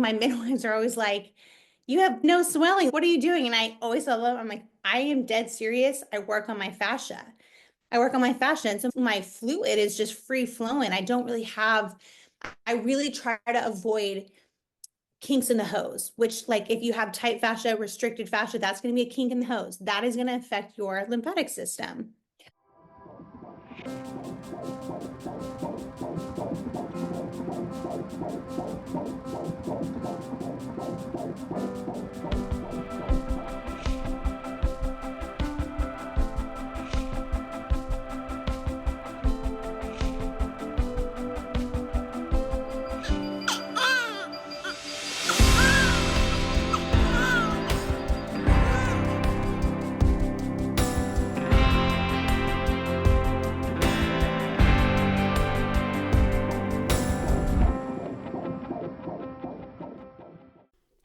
My midwives are always like, you have no swelling. What are you doing? And I always tell them, I'm like, I am dead serious. I work on my fascia. I work on my fascia. And so my fluid is just free flowing. I really try to avoid kinks in the hose, which, like, if you have tight fascia, restricted fascia, that's going to be a kink in the hose. That is going to affect your lymphatic system.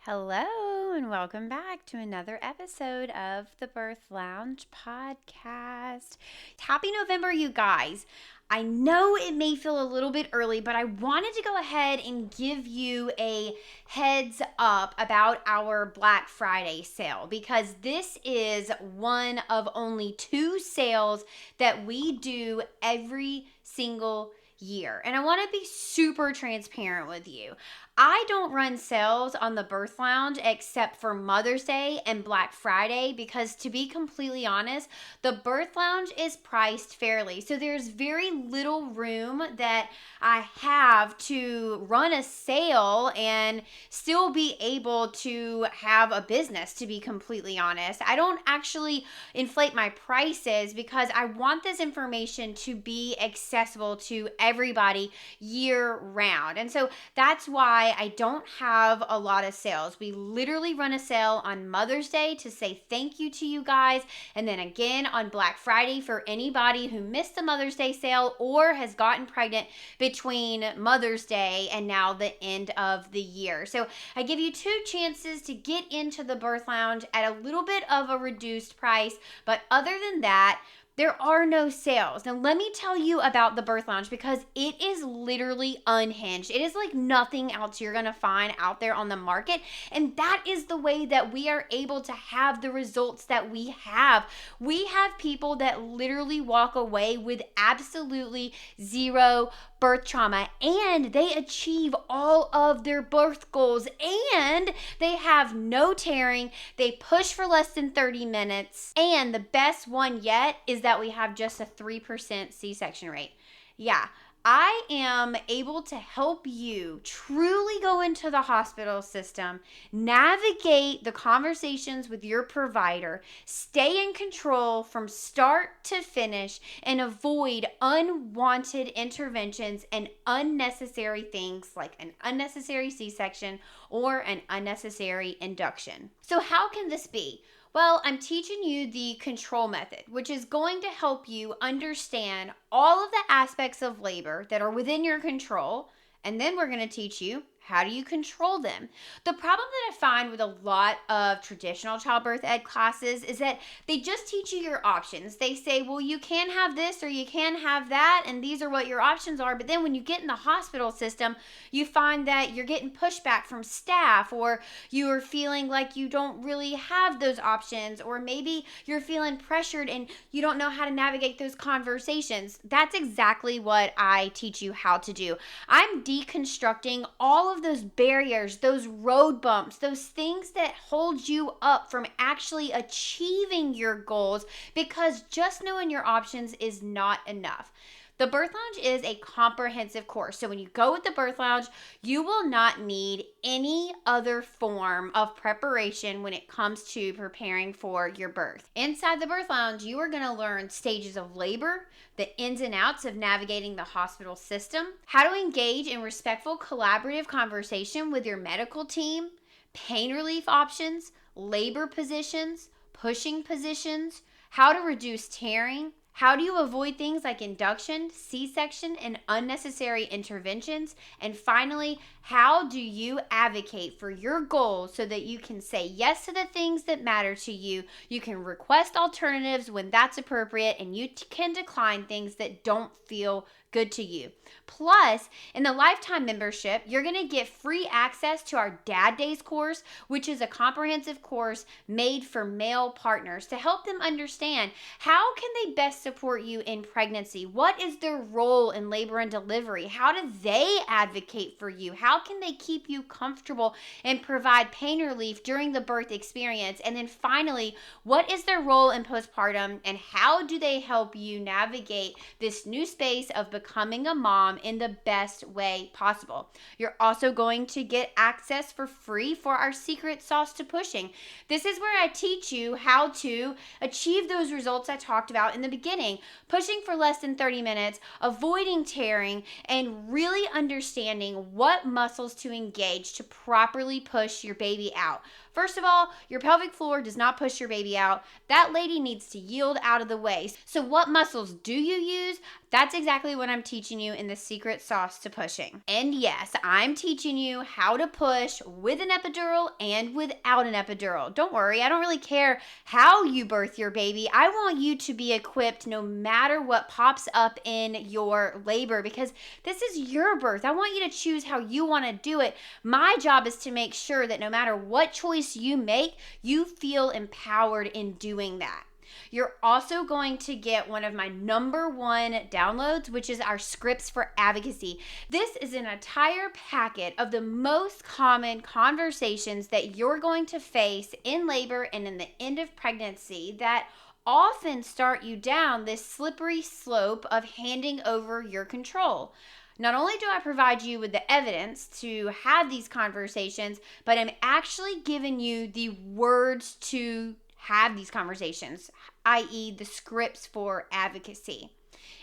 Hello, and welcome back to another episode of the Birth Lounge podcast. Happy November, you guys. I know it may feel a little bit early, but I wanted to go ahead and give you a heads up about our Black Friday sale, because this is one of only 2 sales that we do every single year. And I want to be super transparent with you. I don't run sales on the Birth Lounge except for Mother's Day and Black Friday, because to be completely honest, the Birth Lounge is priced fairly. So there's very little room that I have to run a sale and still be able to have a business, to be completely honest. I don't actually inflate my prices because I want this information to be accessible to everybody year round. And so that's why I don't have a lot of sales. We literally run a sale on Mother's Day to say thank you to you guys, and then again on Black Friday for anybody who missed the Mother's Day sale or has gotten pregnant between Mother's Day and now the end of the year. So I give you 2 chances to get into the Birth Lounge at a little bit of a reduced price, but other than that, there are no sales. Now, let me tell you about the Birth Lounge, because it is literally unhinged. It is like nothing else you're going to find out there on the market. And that is the way that we are able to have the results that we have. We have people that literally walk away with absolutely zero birth trauma, and they achieve all of their birth goals, and they have no tearing. They push for less than 30 minutes. And the best one yet is that we have just a 3% C-section rate. Yeah, I am able to help you truly go into the hospital system, navigate the conversations with your provider, stay in control from start to finish, and avoid unwanted interventions and unnecessary things like an unnecessary C-section or an unnecessary induction. So how can this be? Well, I'm teaching you the control method, which is going to help you understand all of the aspects of labor that are within your control. And then we're going to teach you, how do you control them? The problem that I find with a lot of traditional childbirth ed classes is that they just teach you your options. They say, well, you can have this or you can have that, and these are what your options are. But then when you get in the hospital system, you find that you're getting pushback from staff, or you are feeling like you don't really have those options, or maybe you're feeling pressured and you don't know how to navigate those conversations. That's exactly what I teach you how to do. I'm deconstructing all of those barriers, those road bumps, those things that hold you up from actually achieving your goals, because just knowing your options is not enough. The Birth Lounge is a comprehensive course. So when you go with the Birth Lounge, you will not need any other form of preparation when it comes to preparing for your birth. Inside the Birth Lounge, you are going to learn stages of labor, the ins and outs of navigating the hospital system, how to engage in respectful collaborative conversation with your medical team, pain relief options, labor positions, pushing positions, how to reduce tearing, how do you avoid things like induction, C-section, and unnecessary interventions? And finally, how do you advocate for your goals so that you can say yes to the things that matter to you? You can request alternatives when that's appropriate, and you can decline things that don't feel good to you. Plus, in the lifetime membership, you're going to get free access to our Dad Days course, which is a comprehensive course made for male partners to help them understand how can they best support you in pregnancy? What is their role in labor and delivery? How do they advocate for you? How can they keep you comfortable and provide pain relief during the birth experience? And then finally, what is their role in postpartum and how do they help you navigate this new space of becoming a mom in the best way possible? You're also going to get access for free for our secret sauce to pushing. This is where I teach you how to achieve those results I talked about in the beginning, pushing for less than 30 minutes, avoiding tearing, and really understanding what muscles to engage to properly push your baby out. First of all, your pelvic floor does not push your baby out. That lady needs to yield out of the way. So what muscles do you use? That's exactly what I'm teaching you in the secret sauce to pushing. And yes, I'm teaching you how to push with an epidural and without an epidural. Don't worry, I don't really care how you birth your baby. I want you to be equipped no matter what pops up in your labor because this is your birth. I want you to choose how you want to do it. My job is to make sure that no matter what choice you make, you feel empowered in doing that. You're also going to get one of my number one downloads, which is our scripts for advocacy. This is an entire packet of the most common conversations that you're going to face in labor and in the end of pregnancy that often start you down this slippery slope of handing over your control. Not only do I provide you with the evidence to have these conversations, but I'm actually giving you the words to have these conversations, i.e. the scripts for advocacy.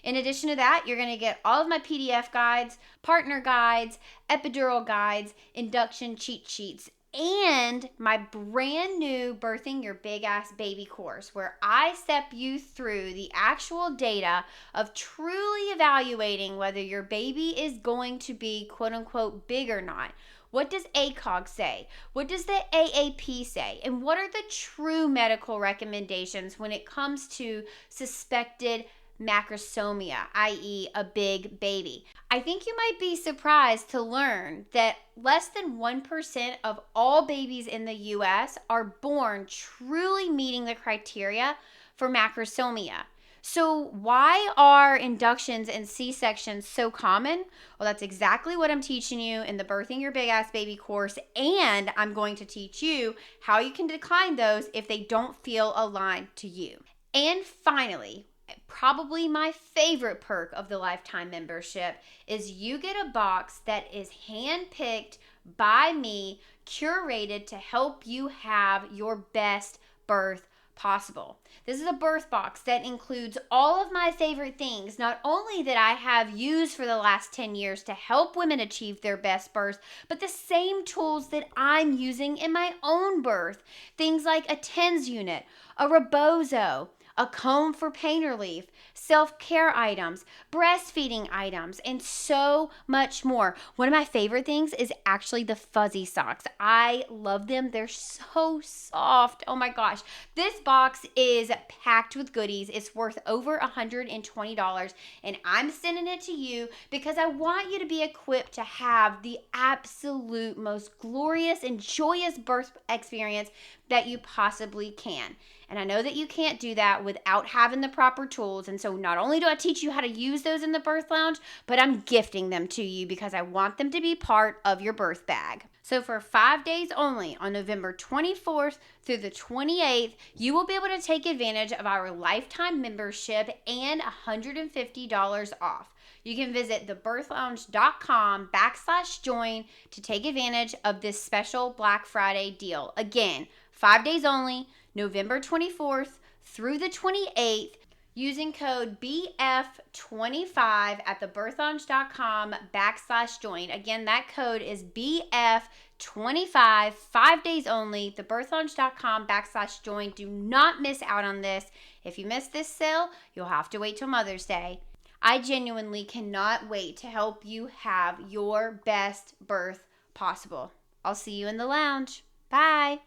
In addition to that, you're going to get all of my PDF guides, partner guides, epidural guides, induction cheat sheets, and my brand new Birthing Your Big Ass Baby course where I step you through the actual data of truly evaluating whether your baby is going to be quote unquote big or not. What does ACOG say? What does the AAP say? And what are the true medical recommendations when it comes to suspected macrosomia, i.e. a big baby? I think you might be surprised to learn that less than 1% of all babies in the US are born truly meeting the criteria for macrosomia. So why are inductions and C-sections so common? Well, that's exactly what I'm teaching you in the Birthing Your Big Ass Baby course, and I'm going to teach you how you can decline those if they don't feel aligned to you. And finally, probably my favorite perk of the lifetime membership is you get a box that is handpicked by me, curated to help you have your best birth possible. This is a birth box that includes all of my favorite things, not only that I have used for the last 10 years to help women achieve their best birth, but the same tools that I'm using in my own birth. Things like a TENS unit, a rebozo, a comb for pain relief, self-care items, breastfeeding items, and so much more. One of my favorite things is actually the fuzzy socks. I love them. They're so soft. Oh my gosh. This box is packed with goodies. It's worth over $120, and I'm sending it to you because I want you to be equipped to have the absolute most glorious and joyous birth experience that you possibly can. And I know that you can't do that without having the proper tools. And so not only do I teach you how to use those in the birth lounge, but I'm gifting them to you because I want them to be part of your birth bag. So for 5 days only, on November 24th through the 28th, you will be able to take advantage of our lifetime membership and $150 off. You can visit thebirthlounge.com/join to take advantage of this special Black Friday deal. Again, 5 days only, November 24th through the 28th, using code BF25 at thebirthlounge.com/join. Again, that code is BF25, 5 days only, thebirthlounge.com/join. Do not miss out on this. If you miss this sale, you'll have to wait till Mother's Day. I genuinely cannot wait to help you have your best birth possible. I'll see you in the lounge. Bye.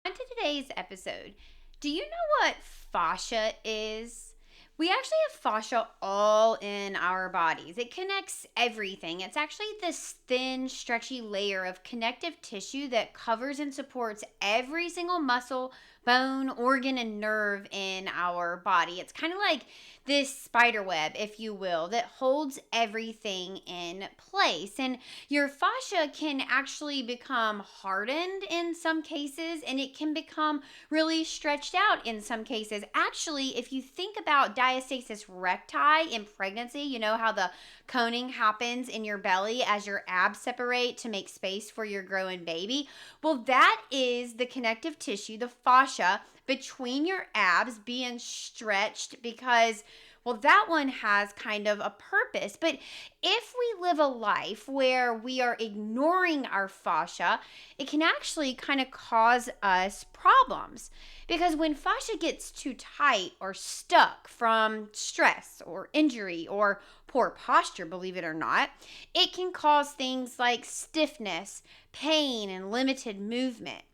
On to today's episode. Do you know what fascia is? We actually have fascia all in our bodies. It connects everything. It's actually this thin, stretchy layer of connective tissue that covers and supports every single muscle, bone, organ, and nerve in our body. It's kind of like this spider web, if you will, that holds everything in place. And your fascia can actually become hardened in some cases, and it can become really stretched out in some cases. Actually, if you think about diastasis recti in pregnancy, you know how the coning happens in your belly as your abs separate to make space for your growing baby. Well, that is the connective tissue, the fascia between your abs being stretched because, well, that one has kind of a purpose. But if we live a life where we are ignoring our fascia, it can actually kind of cause us problems. Because when fascia gets too tight or stuck from stress or injury or poor posture, believe it or not, it can cause things like stiffness, pain, and limited movement.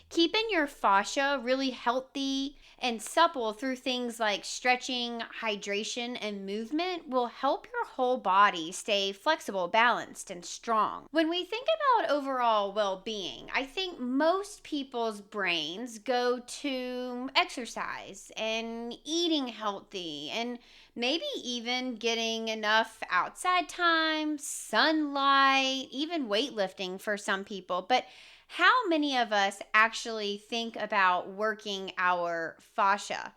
Keeping your fascia really healthy and supple through things like stretching, hydration, and movement will help your whole body stay flexible, balanced, and strong. When we think about overall well being, I think most people's brains go to exercise and eating healthy and maybe even getting enough outside time, sunlight, even weightlifting for some people. But how many of us actually think about working our fascia?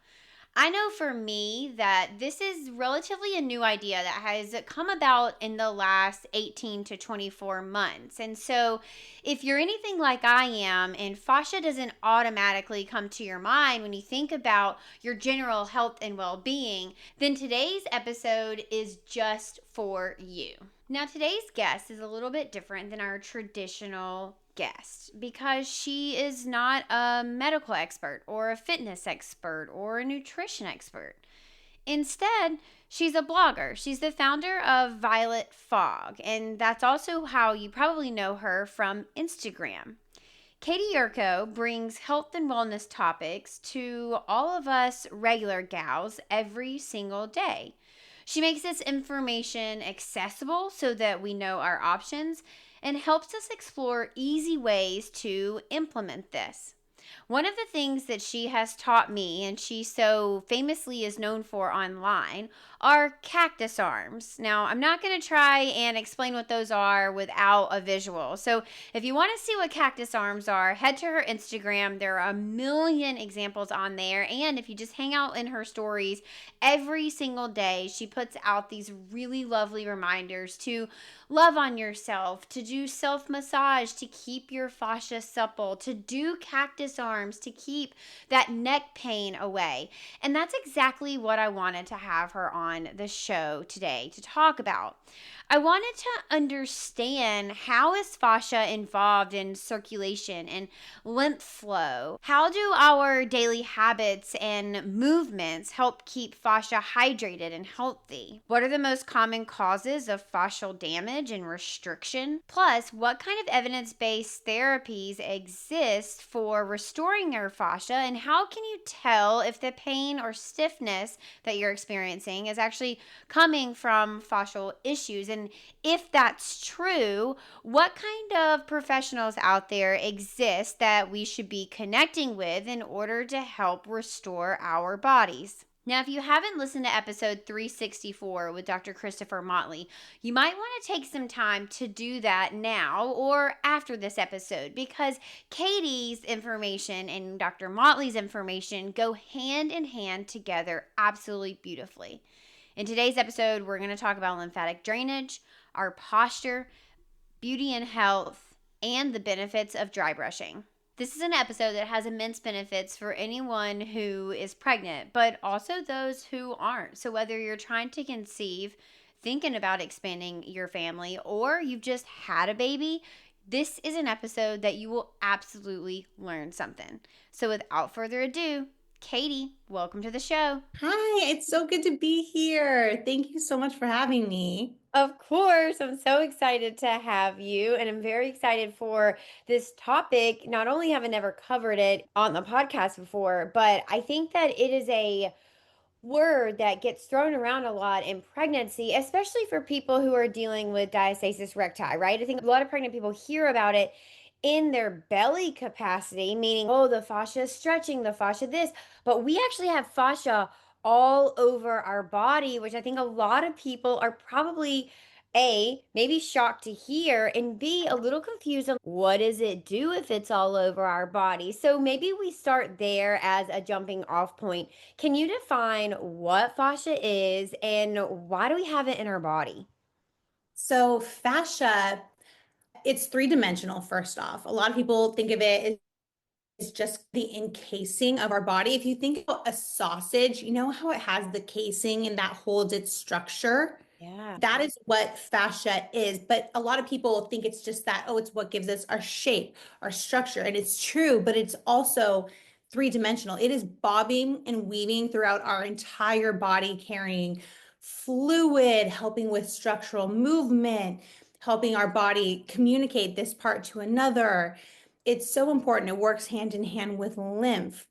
I know for me that this is relatively a new idea that has come about in the last 18 to 24 months. And so, if you're anything like I am, and fascia doesn't automatically come to your mind when you think about your general health and well being, then today's episode is just for you. Now, today's guest is a little bit different than our traditional guest because she is not a medical expert or a fitness expert or a nutrition expert. Instead, she's a blogger. She's the founder of Violet Fog, and that's also how you probably know her from Instagram. Katey Yurko brings health and wellness topics to all of us regular gals every single day. She makes this information accessible so that we know our options and helps us explore easy ways to implement this. One of the things that she has taught me, and she so famously is known for online, are cactus arms. Now, I'm not going to try and explain what those are without a visual. So, if you want to see what cactus arms are, head to her Instagram. There are a million examples on there. And if you just hang out in her stories every single day, she puts out these really lovely reminders to love on yourself, to do self massage, to keep your fascia supple, to do cactus arms, to keep that neck pain away. And that's exactly what I wanted to have her on the show today to talk about. I wanted to understand, how is fascia involved in circulation and lymph flow? How do our daily habits and movements help keep fascia hydrated and healthy? What are the most common causes of fascial damage and restriction? Plus, what kind of evidence-based therapies exist for restoring your fascia, and how can you tell if the pain or stiffness that you're experiencing is actually coming from fascial issues? And if that's true, what kind of professionals out there exist that we should be connecting with in order to help restore our bodies? Now, if you haven't listened to episode 364 with Dr. Christopher Motley, you might want to take some time to do that now or after this episode, because Katey's information and Dr. Motley's information go hand in hand together absolutely beautifully. In today's episode, we're going to talk about lymphatic drainage, our posture, beauty and health, and the benefits of dry brushing. This is an episode that has immense benefits for anyone who is pregnant, but also those who aren't. So whether you're trying to conceive, thinking about expanding your family, or you've just had a baby, this is an episode that you will absolutely learn something. So without further ado, Katey, welcome to the show. Hi, it's so good to be here. Thank you so much for having me. Of course, I'm so excited to have you, and I'm very excited for this topic. Not only have I never covered it on the podcast before, but I think that it is a word that gets thrown around a lot in pregnancy, especially for people who are dealing with diastasis recti, right? I think a lot of pregnant people hear about it in their belly capacity, meaning, oh, the fascia is stretching, the fascia this, but we actually have fascia all over our body, which I think a lot of people are probably A, maybe shocked to hear, and B, a little confused on what does it do if it's all over our body. So maybe we start there as a jumping off point. Can you define what fascia is and why do we have it in our body? So fascia, it's three-dimensional, first off. A lot of people think of it as just the encasing of our body. If you think about a sausage, you know how it has the casing and that holds its structure? Yeah. That is what fascia is. But a lot of people think it's just that, oh, it's what gives us our shape, our structure. And it's true, but it's also three-dimensional. It is bobbing and weaving throughout our entire body, carrying fluid, helping with structural movement, helping our body communicate this part to another. It's so important. It works hand in hand with lymph.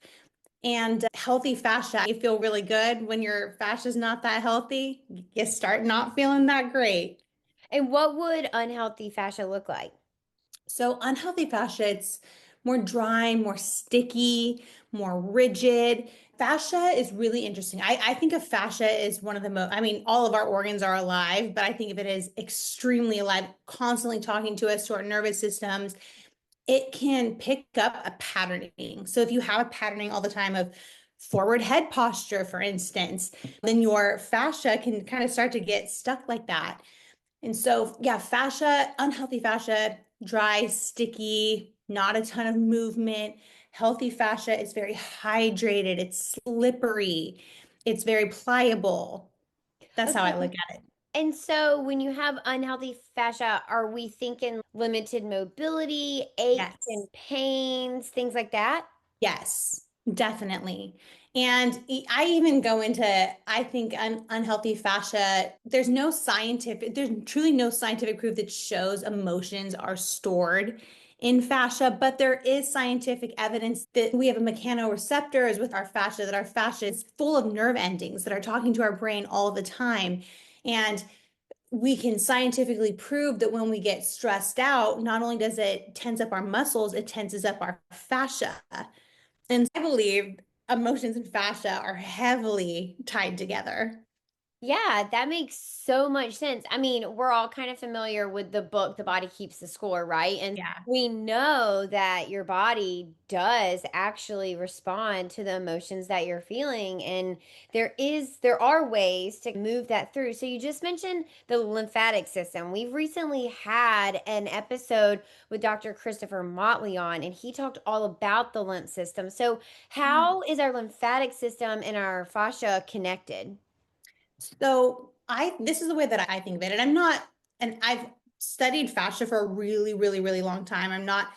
And healthy fascia, you feel really good. When your fascia is not that healthy, you start not feeling that great. And what would unhealthy fascia look like? So unhealthy fascia, it's more dry, more sticky, more rigid. Fascia is really interesting. I think of fascia as one of the most, I mean, all of our organs are alive, but I think of it as extremely alive, constantly talking to us, to our nervous systems. It can pick up a patterning. So if you have a patterning all the time of forward head posture, for instance, then your fascia can kind of start to get stuck like that. And so, yeah, fascia, unhealthy fascia, dry, sticky, not a ton of movement. Healthy fascia is very hydrated, it's slippery, it's very pliable. That's how Okay. I look at it. And so when you have unhealthy fascia, are we thinking limited mobility, aches Yes. and pains, things like that? Yes, definitely. And I even go into, I think, unhealthy fascia. There's truly no scientific proof that shows emotions are stored in fascia, but there is scientific evidence that we have a mechanoreceptors with our fascia, that our fascia is full of nerve endings that are talking to our brain all the time. And we can scientifically prove that when we get stressed out, not only does it tense up our muscles, it tenses up our fascia. And I believe emotions and fascia are heavily tied together. Yeah, that makes so much sense. I mean, we're all kind of familiar with the book, The Body Keeps the Score, right? And Yeah. we know that your body does actually respond to the emotions that you're feeling. And there are ways to move that through. So you just mentioned the lymphatic system. We've recently had an episode with Dr. Christopher Motley on, and he talked all about the lymph system. So how is our lymphatic system and our fascia connected? So this is the way that I think of it. And I'm not, and I've studied fascia for a really, really, really long time. I'm not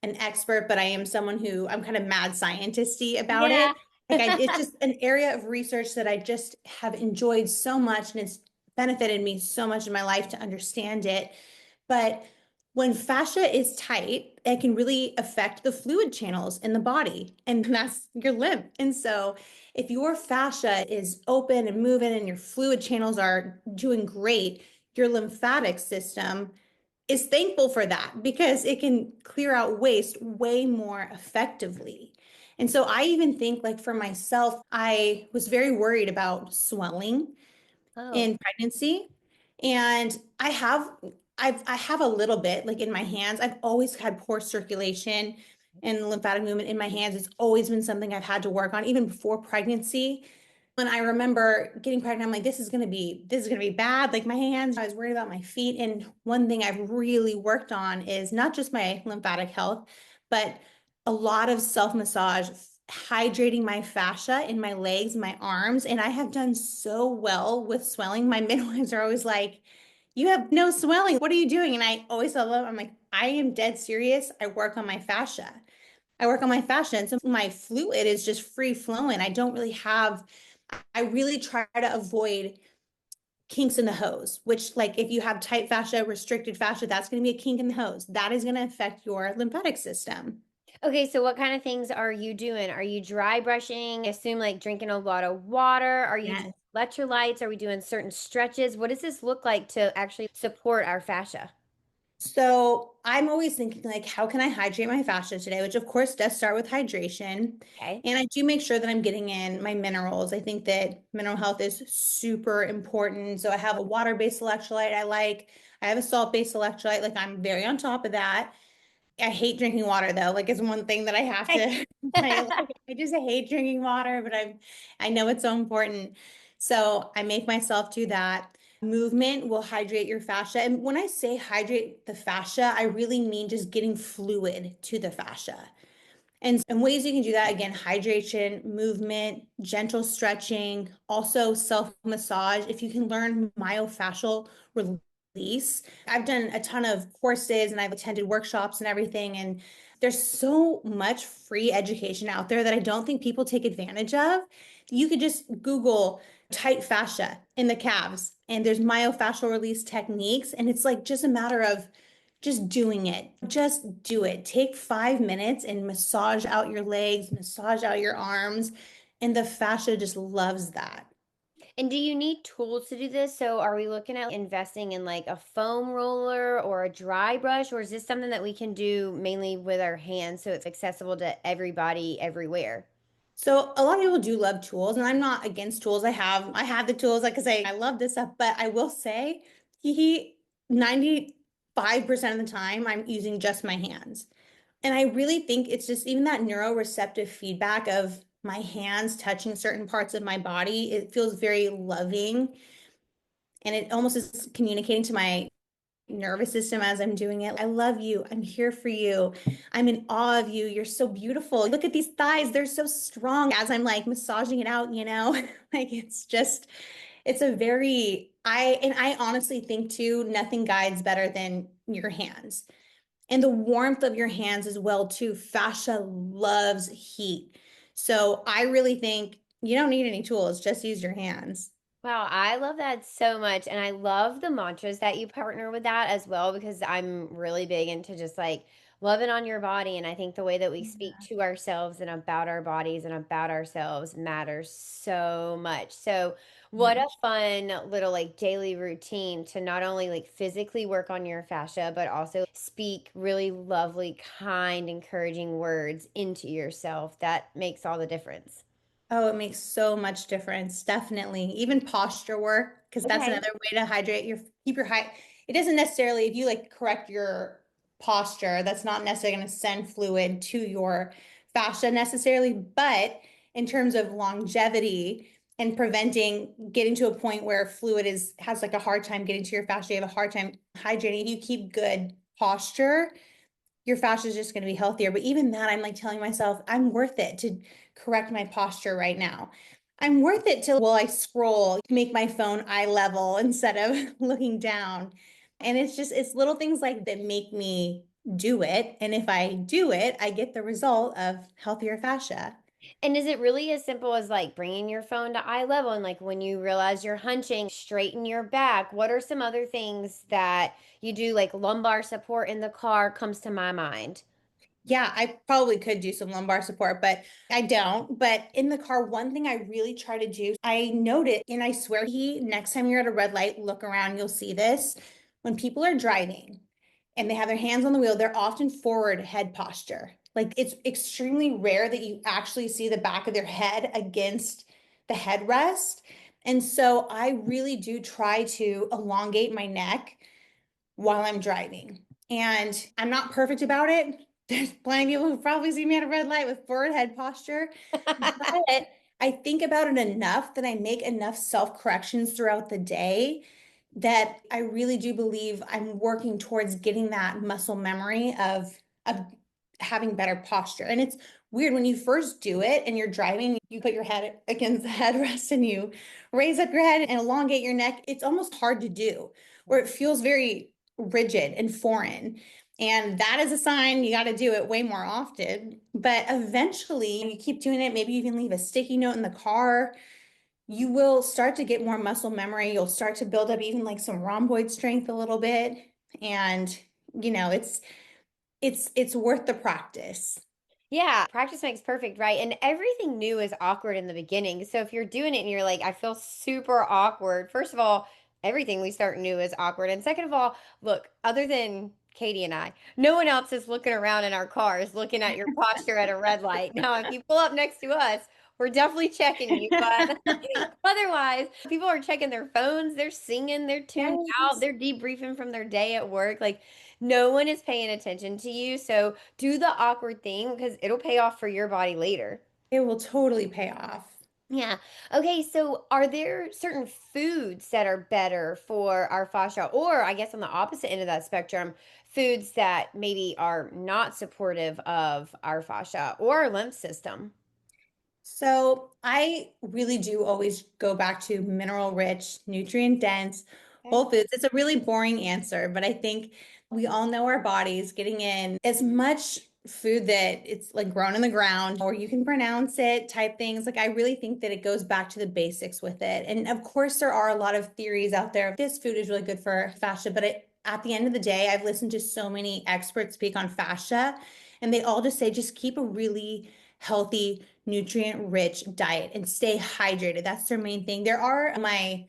an expert, but I am someone who I'm kind of mad scientisty about Yeah. it. It's just an area of research that I just have enjoyed so much, and it's benefited me so much in my life to understand it. But when fascia is tight, it can really affect the fluid channels in the body, and that's your lymph. And so if your fascia is open and moving and your fluid channels are doing great, your lymphatic system is thankful for that because it can clear out waste way more effectively. And so I even think, like, for myself, I was very worried about swelling Oh, in pregnancy. And I have a little bit like in my hands. I've always had poor circulation and lymphatic movement in my hands. It's always been something I've had to work on even before pregnancy. When I remember getting pregnant, I'm like, this is gonna be bad. Like my hands, I was worried about my feet. And one thing I've really worked on is not just my lymphatic health, but a lot of self-massage, hydrating my fascia in my legs, my arms. And I have done so well with swelling. My midwives are always like, you have no swelling. What are you doing? And I always tell them, I'm like, I am dead serious. I work on my fascia. I work on my fascia. And so my fluid is just free flowing. I really try to avoid kinks in the hose, which, like, if you have tight fascia, restricted fascia, that's going to be a kink in the hose. That is going to affect your lymphatic system. Okay, so what kind of things are you doing? Are you dry brushing? I assume like drinking a lot of water. Are you doing Yes. electrolytes? Are we doing certain stretches? What does this look like to actually support our fascia? So I'm always thinking like, how can I hydrate my fascia today? Which of course does start with hydration. Okay. And I do make sure that I'm getting in my minerals. I think that mineral health is super important. So I have a water-based electrolyte I like. I have a salt-based electrolyte. Like I'm very on top of that. I hate drinking water though. Like it's one thing that I have to I just hate drinking water, but I know it's so important. So I make myself do that. Movement will hydrate your fascia. And when I say hydrate the fascia, I really mean just getting fluid to the fascia. And ways you can do that again, hydration, movement, gentle stretching, also self massage. If you can learn myofascial release, I've done a ton of courses and I've attended workshops and everything. And there's so much free education out there that I don't think people take advantage of. You could just Google tight fascia in the calves, and there's myofascial release techniques. And it's like just a matter of just doing it. Just do it. Take 5 minutes and massage out your legs, massage out your arms, and the fascia just loves that. And do you need tools to do this? So are we looking at investing in like a foam roller or a dry brush, or is this something that we can do mainly with our hands so it's accessible to everybody everywhere? So a lot of people do love tools, and I'm not against tools. I have the tools, like I say, I love this stuff, but I will say he 95% of the time I'm using just my hands. And I really think it's just even that neuroreceptive feedback of my hands touching certain parts of my body. It feels very loving, and it almost is communicating to my nervous system as I'm doing it. I love you. I'm here for you. I'm in awe of you. You're so beautiful. Look at these thighs. They're so strong as I'm like massaging it out, like it's just, it's a very, I honestly think too, nothing guides better than your hands and the warmth of your hands as well too. Fascia loves heat. So I really think you don't need any tools, just use your hands. Wow, I love that so much. And I love the mantras that you partner with that as well, because I'm really big into just like loving on your body. And I think the way that we speak to ourselves and about our bodies and about ourselves matters so much. So, what a Much. fun little like daily routine to not only like physically work on your fascia, but also speak really lovely, kind, encouraging words into yourself. That makes all the difference. Oh, it makes so much difference. Definitely. Even posture work, because that's Okay. another way to hydrate keep your height. It doesn't necessarily, if you like correct your posture, that's not necessarily going to send fluid to your fascia necessarily. But in terms of longevity and preventing getting to a point where fluid has like a hard time getting to your fascia, you have a hard time hydrating. If you keep good posture, your fascia is just going to be healthier. But even that, I'm like telling myself, I'm worth it to correct my posture right now. I'm worth it to, while I scroll, make my phone eye level instead of looking down. And it's little things like that make me do it. And if I do it, I get the result of healthier fascia. And is it really as simple as like bringing your phone to eye level and like when you realize you're hunching, straighten your back? What are some other things that you do, like lumbar support in the car comes to my mind? Yeah, I probably could do some lumbar support, but I don't. But in the car, one thing I really try to do, I note it, and I swear next time you're at a red light, look around, you'll see this. When people are driving and they have their hands on the wheel, they're often forward head posture. Like it's extremely rare that you actually see the back of their head against the headrest. And so I really do try to elongate my neck while I'm driving. And I'm not perfect about it. There's plenty of people who probably see me at a red light with forward head posture, but I think about it enough that I make enough self corrections throughout the day that I really do believe I'm working towards getting that muscle memory of having better posture. And it's weird when you first do it and you're driving, you put your head against the headrest and you raise up your head and elongate your neck. It's almost hard to do, or it feels very rigid and foreign. And that is a sign you got to do it way more often. But eventually, you keep doing it. Maybe you can leave a sticky note in the car. You will start to get more muscle memory. You'll start to build up even like some rhomboid strength a little bit. And it's worth the practice. Yeah, practice makes perfect, right? And everything new is awkward in the beginning. So if you're doing it and you're like, I feel super awkward, first of all, everything we start new is awkward. And second of all, look, other than Katie and I, no one else is looking around in our cars looking at your posture at a red light. Now, if you pull up next to us, we're definitely checking you, but otherwise, people are checking their phones, they're singing, they're tuned out, Yes. they're debriefing from their day at work. Like, no one is paying attention to you. So do the awkward thing because it'll pay off for your body later. It will totally pay off. Yeah. Okay. So are there certain foods that are better for our fascia, or I guess on the opposite end of that spectrum, foods that maybe are not supportive of our fascia or our lymph system? So I really do always go back to mineral rich, nutrient dense, Okay. whole foods. It's a really boring answer, but I think we all know our bodies getting in as much food that it's like grown in the ground or you can pronounce it type things. Like I really think that it goes back to the basics with it. And of course, there are a lot of theories out there. This food is really good for fascia, but at the end of the day, I've listened to so many experts speak on fascia, and they all just say just keep a really healthy, nutrient rich diet and stay hydrated. That's their main thing. There are my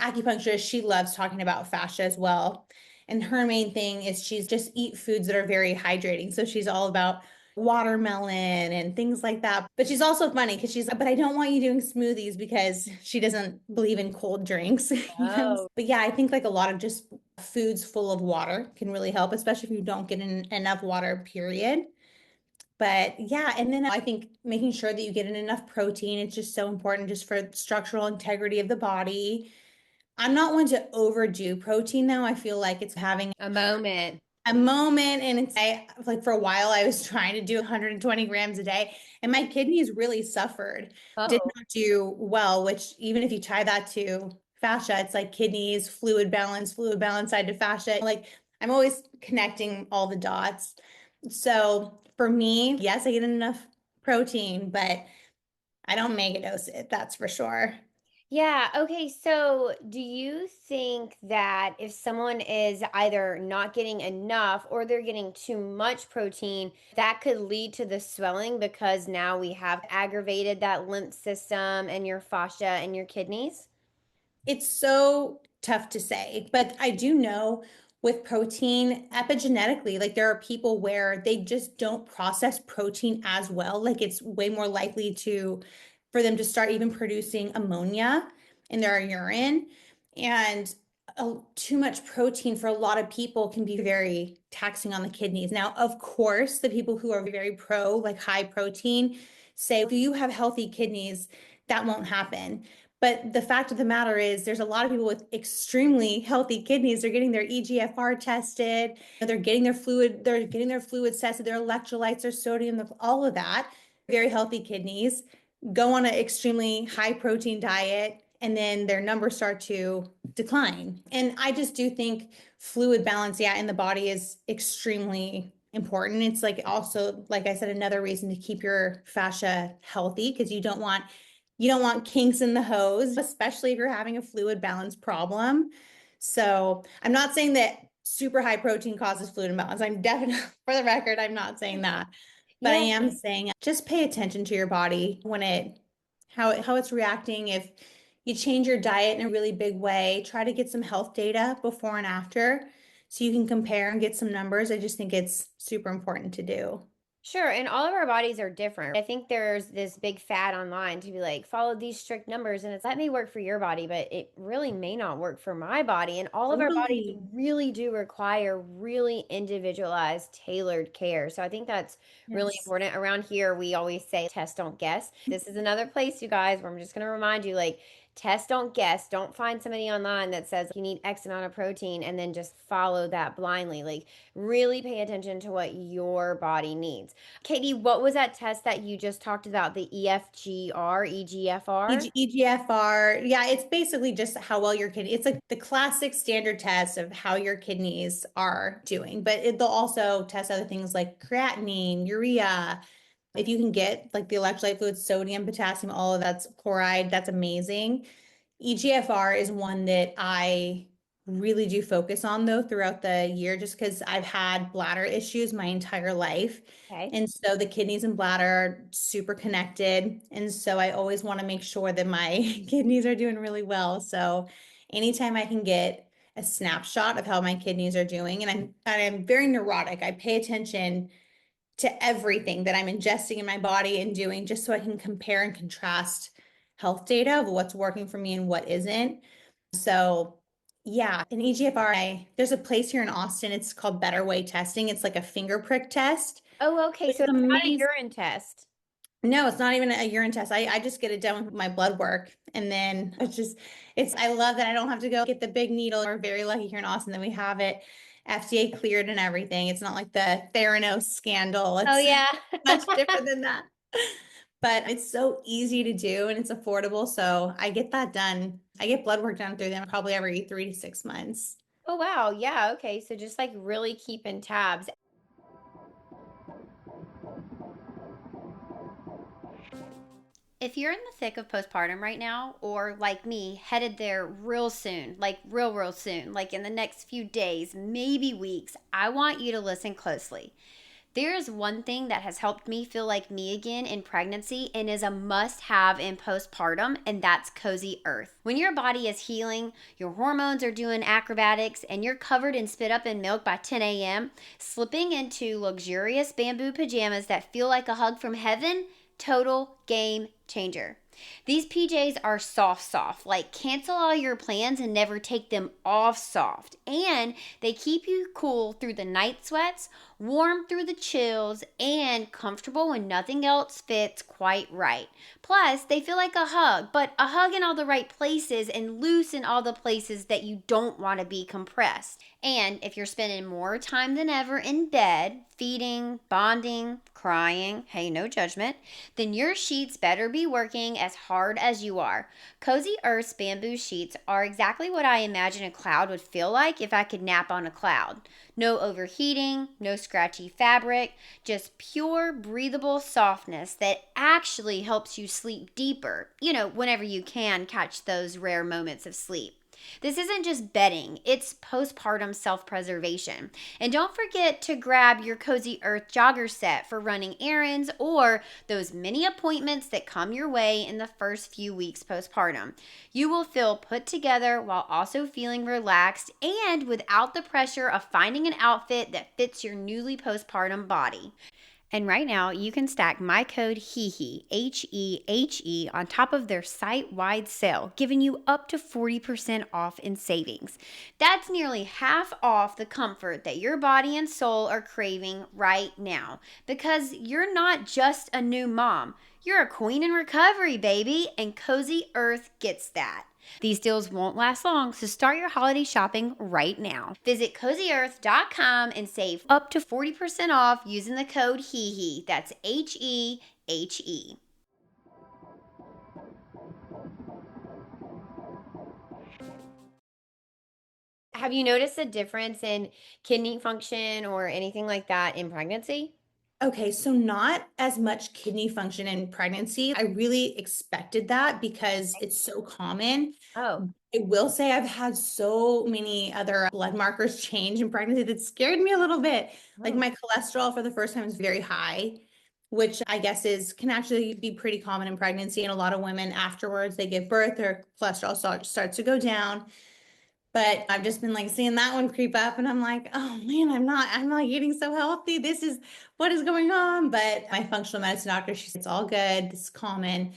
acupuncturist, she loves talking about fascia as well. And her main thing is she's just eat foods that are very hydrating. So she's all about watermelon and things like that. But she's also funny because she's like, but I don't want you doing smoothies because she doesn't believe in cold drinks, Oh, But yeah, I think like a lot of just foods full of water can really help, especially if you don't get in enough water, period. But yeah, and then I think making sure that you get in enough protein, it's just so important just for structural integrity of the body. I'm not one to overdo protein though. I feel like it's having a moment. a moment and like for a while I was trying to do 120 grams a day and my kidneys really suffered, did Oh, not do well, which even if you tie that to fascia, it's like kidneys, fluid balance side to fascia. Like I'm always connecting all the dots. So for me, yes, I get enough protein, but I don't mega dose it, that's for sure. yeah. Okay. So, do you think that if someone is either not getting enough or they're getting too much protein, that could lead to the swelling because now we have aggravated that lymph system and your fascia and your kidneys? It's so tough to say, but I do know with protein epigenetically, like there are people where they just don't process protein as well. Like it's way more likely for them to start even producing ammonia in their urine. And too much protein for a lot of people can be very taxing on the kidneys. Now, of course, the people who are very pro, like high protein, say if you have healthy kidneys, that won't happen. But the fact of the matter is, there's a lot of people with extremely healthy kidneys. They're getting their EGFR tested, they're getting their fluids tested, their electrolytes, their sodium, all of that. Very healthy kidneys go on an extremely high protein diet, and then their numbers start to decline. And I just do think fluid balance, yeah, in the body is extremely important. It's like also, like I said, another reason to keep your fascia healthy because you don't want kinks in the hose, especially if you're having a fluid balance problem. So I'm not saying that super high protein causes fluid imbalance. I'm definitely, for the record, I'm not saying that. But I Yeah. am saying just pay attention to your body how it's reacting. If you change your diet in a really big way, try to get some health data before and after so you can compare and get some numbers. I just think it's super important to do. Sure, and all of our bodies are different. I think there's this big fad online to be like, follow these strict numbers, and it's that may work for your body, but it really may not work for my body. And all of our bodies Totally. really do require really individualized, tailored care. So I think that's really Yes. important. Around here, we always say test, don't guess. This is another place, you guys, where I'm just going to remind you like, test, don't guess. Don't find somebody online that says you need X amount of protein and then just follow that blindly. Like, really pay attention to what your body needs. Katie, what was that test that you just talked about? The EFGR, EGFR? EGFR, yeah, it's basically just how well your kidney. It's like the classic standard test of how your kidneys are doing, but they'll also test other things like creatinine, urea. If you can get like the electrolyte fluids, sodium, potassium, all of that's chloride, that's amazing. EGFR is one that I really do focus on though throughout the year, just because I've had bladder issues my entire life. Okay. And so the kidneys and bladder are super connected. And so I always want to make sure that my kidneys are doing really well. So anytime I can get a snapshot of how my kidneys are doing, and I'm very neurotic. I pay attention to everything that I'm ingesting in my body and doing just so I can compare and contrast health data of what's working for me and what isn't. So, yeah, in EGFR, there's a place here in Austin. It's called Better Way Testing. It's like a finger prick test. Oh, okay. It's So it's not a amazing. urine test. No, it's not even a urine test. I just get it done with my blood work. And then I love that I don't have to go get the big needle. We're very lucky here in Austin that we have it FDA cleared and everything. It's not like the Theranos scandal. Oh, It's yeah. much different than that. But it's so easy to do and it's affordable. So I get that done. I get blood work done through them probably every 3 to 6 months. Oh, wow. Yeah. Okay. So just like really keeping tabs. If you're in the thick of postpartum right now, or like me, headed there real soon, like real soon, like in the next few days, maybe weeks, I want you to listen closely. There is one thing that has helped me feel like me again in pregnancy and is a must have in postpartum, and that's Cozy Earth. When your body is healing, your hormones are doing acrobatics, and you're covered in spit up and milk by 10 a.m., slipping into luxurious bamboo pajamas that feel like a hug from heaven, total game changer. These PJs are soft, like cancel all your plans and never take them off soft. And they keep you cool through the night sweats, warm through the chills, and comfortable when nothing else fits quite right. Plus, they feel like a hug, but a hug in all the right places and loose in all the places that you don't want to be compressed. And if you're spending more time than ever in bed, feeding, bonding, crying, hey, no judgment, then your sheets better be working as hard as you are. Cozy Earth's bamboo sheets are exactly what I imagine a cloud would feel like if I could nap on a cloud. No overheating, no scratchy fabric, just pure breathable softness that actually helps you sleep deeper, whenever you can catch those rare moments of sleep. This isn't just bedding, it's postpartum self-preservation. And don't forget to grab your Cozy Earth jogger set for running errands or those mini appointments that come your way in the first few weeks postpartum. You will feel put together while also feeling relaxed and without the pressure of finding an outfit that fits your newly postpartum body. And right now, you can stack my code HeHe, HeHe, on top of their site-wide sale, giving you up to 40% off in savings. That's nearly half off the comfort that your body and soul are craving right now. Because you're not just a new mom, you're a queen in recovery, baby, and Cozy Earth gets that. These deals won't last long, so start your holiday shopping right now. Visit CozyEarth.com and save up to 40% off using the code HeHe. That's HeHe. Have you noticed a difference in kidney function or anything like that in pregnancy? Okay, so not as much kidney function in pregnancy. I really expected that because it's so common. Oh, I will say I've had so many other blood markers change in pregnancy that scared me a little bit. Like oh. my cholesterol for the first time is very high, which I guess can actually be pretty common in pregnancy. And a lot of women afterwards, they give birth, their cholesterol starts to go down. But I've just been like seeing that one creep up and I'm like, oh man, I'm not eating so healthy. This is what is going on. But my functional medicine doctor, she said, it's all good. This is common.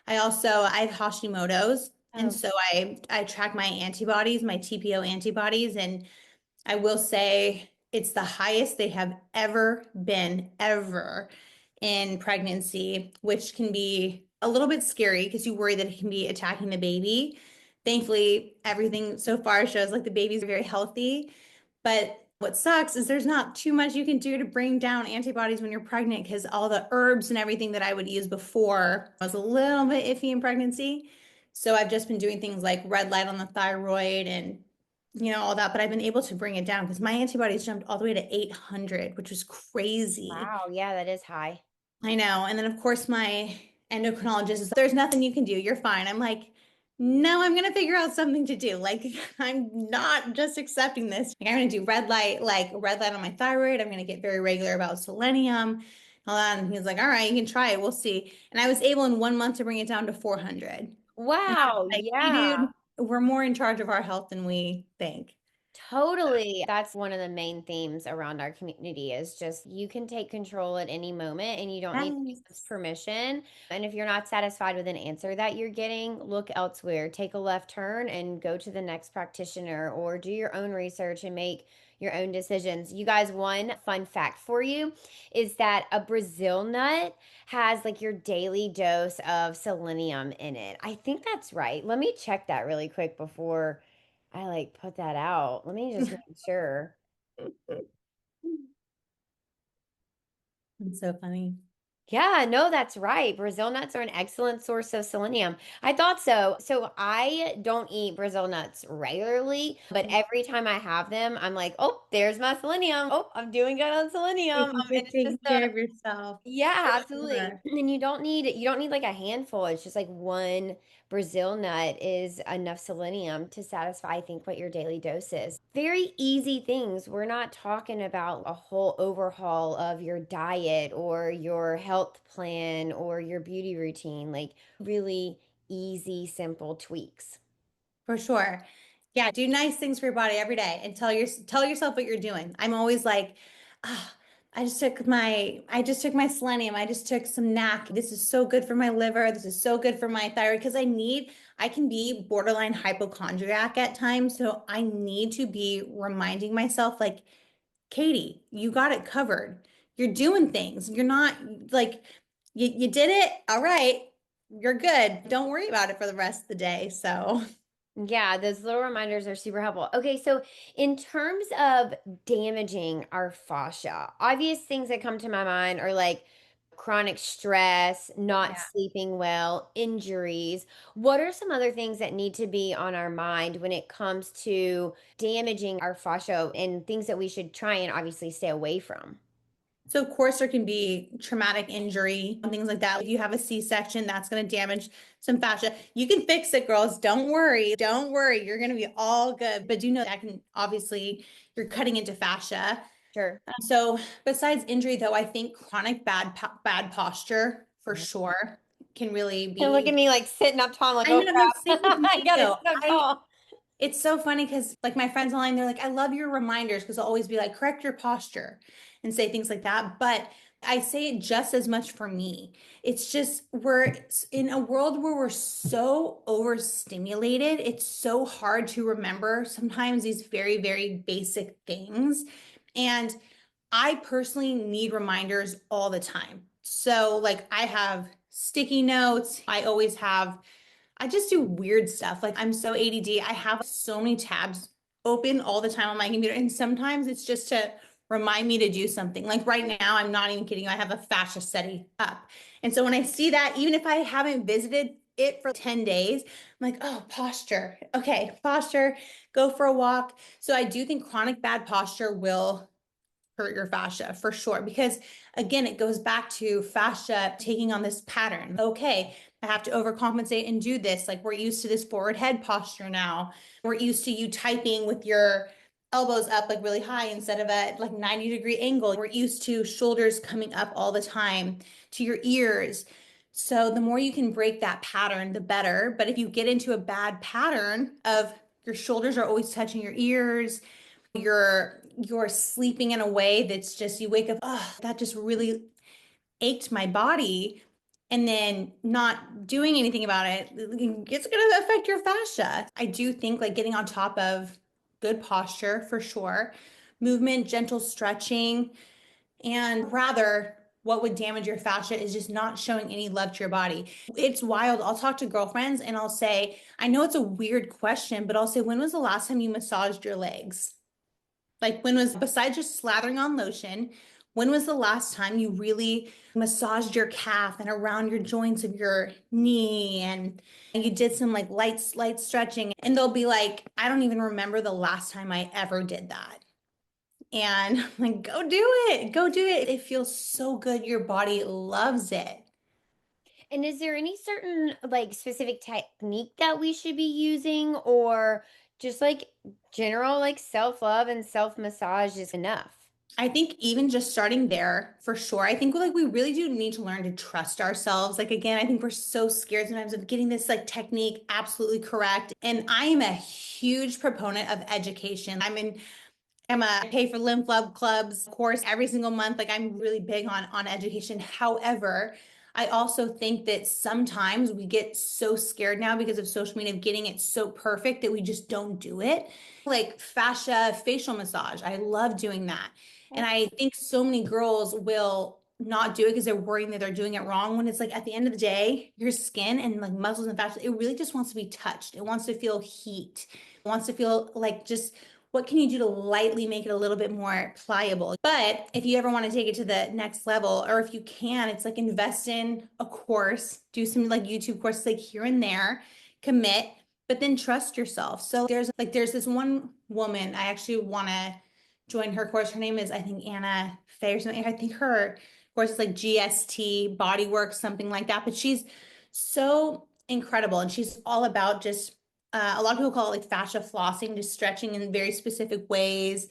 I have Hashimoto's. And Oh. so I track my antibodies, my TPO antibodies, and I will say it's the highest they have ever been, ever in pregnancy, which can be a little bit scary because you worry that it can be attacking the baby. Thankfully, everything so far shows like the babies are very healthy. But what sucks is there's not too much you can do to bring down antibodies when you're pregnant because all the herbs and everything that I would use before was a little bit iffy in pregnancy. So I've just been doing things like red light on the thyroid and all that, but I've been able to bring it down because my antibodies jumped all the way to 800, which was crazy. Wow. Yeah, that is high. I know. And then of course my endocrinologist is, there's nothing you can do. You're fine. I'm like, no, I'm gonna figure out something to do. Like I'm not just accepting this. Like, I'm gonna do red light, like red light on my thyroid. I'm gonna get very regular about selenium. All that. And he's like, all right, you can try it. We'll see. And I was able in 1 month to bring it down to 400. And I was Wow, like, hey, yeah. dude, we're more in charge of our health than we think. Totally. That's one of the main themes around our community is just you can take control at any moment and you don't need anyone's Yes. permission. And if you're not satisfied with an answer that you're getting, look elsewhere. Take a left turn and go to the next practitioner or do your own research and make your own decisions. You guys, one fun fact for you is that a Brazil nut has like your daily dose of selenium in it. I think that's right. Let me check that really quick before I like put that out. Let me just make sure. It's so funny. Yeah, no, that's right. Brazil nuts are an excellent source of selenium. I thought so. So I don't eat Brazil nuts regularly, but every time I have them, I'm like, oh, there's my selenium. Oh, I'm doing good on selenium. Taking And good, it's just taking care of yourself. For yeah, absolutely. sure. And you don't need like a handful. It's just like one Brazil nut is enough selenium to satisfy, I think, what your daily dose is. Very easy things. We're not talking about a whole overhaul of your diet or your health plan or your beauty routine. Like really easy, simple tweaks. For sure. Yeah, do nice things for your body every day and tell yourself what you're doing. I'm always like, ah, I just took my selenium. I just took some NAC. This is so good for my liver. This is so good for my thyroid because I can be borderline hypochondriac at times. So I need to be reminding myself like, Katey, you got it covered. You're doing things. You're not like you did it. All right. You're good. Don't worry about it for the rest of the day. So Yeah, those little reminders are super helpful. Okay, so in terms of damaging our fascia, obvious things that come to my mind are like chronic stress, not sleeping well, injuries. What are some other things that need to be on our mind when it comes to damaging our fascia and things that we should try and obviously stay away from? So, of course, there can be traumatic injury and things like that. If you have a C-section, that's going to damage some fascia. You can fix it, girls. Don't worry. Don't worry. You're going to be all good. But do know that can obviously, you're cutting into fascia. Sure. So, besides injury, though, I think chronic bad posture for sure can really And look at be. me like sitting up tall, I'm like, I oh know, no, crap, same with I me gotta too. sit up tall. It's so funny because like my friends online, they're like, I love your reminders because I'll always be like, correct your posture and say things like that. But I say it just as much for me. It's just we're in a world where we're so overstimulated. It's so hard to remember sometimes these very, very basic things. And I personally need reminders all the time. So like I have sticky notes. I just do weird stuff. Like I'm so ADD. I have so many tabs open all the time on my computer. And sometimes it's just to remind me to do something. Like right now, I'm not even kidding you. I have a fascia study up. And so when I see that, even if I haven't visited it for 10 days, I'm like, oh, posture. Okay, posture, go for a walk. So I do think chronic bad posture will hurt your fascia for sure. Because again, it goes back to fascia taking on this pattern. Okay, I have to overcompensate and do this. Like we're used to this forward head posture now. We're used to you typing with your elbows up like really high instead of a like 90-degree angle. We're used to shoulders coming up all the time to your ears. So the more you can break that pattern, the better. But if you get into a bad pattern of your shoulders are always touching your ears, you're sleeping in a way that's just you wake up, oh, that just really ached my body, and then not doing anything about it, it's going to affect your fascia. I do think like getting on top of good posture for sure, movement, gentle stretching, and rather what would damage your fascia is just not showing any love to your body. It's wild. I'll talk to girlfriends and I'll say, I know it's a weird question, but I'll say, when was the last time you massaged your legs? Like when was, besides just slathering on lotion, when was the last time you really massaged your calf and around your joints of your knee and you did some like light stretching? And they'll be like, I don't even remember the last time I ever did that. And I'm like, go do it. Go do it. It feels so good. Your body loves it. And is there any certain like specific technique that we should be using, or just like general like self-love and self-massage is enough? I think even just starting there for sure. I think like we really do need to learn to trust ourselves. Like again, I think we're so scared sometimes of getting this like technique absolutely correct. And I am a huge proponent of education. I'm a pay for lymph love clubs course every single month. Like I'm really big on education. However, I also think that sometimes we get so scared now because of social media of getting it so perfect that we just don't do it. Like fascia facial massage. I love doing that. And I think so many girls will not do it because they're worrying that they're doing it wrong when it's like at the end of the day, your skin and like muscles and fascia, it really just wants to be touched. It wants to feel heat. It wants to feel like just what can you do to lightly make it a little bit more pliable? But if you ever want to take it to the next level, or if you can, it's like invest in a course, do some like YouTube courses like here and there, commit, but then trust yourself. So there's this one woman, I actually want to join her course. Her name is, I think, Anna Faye or something. I think her course is like GST, Bodywork, something like that. But she's so incredible. And she's all about just a lot of people call it like fascia flossing, just stretching in very specific ways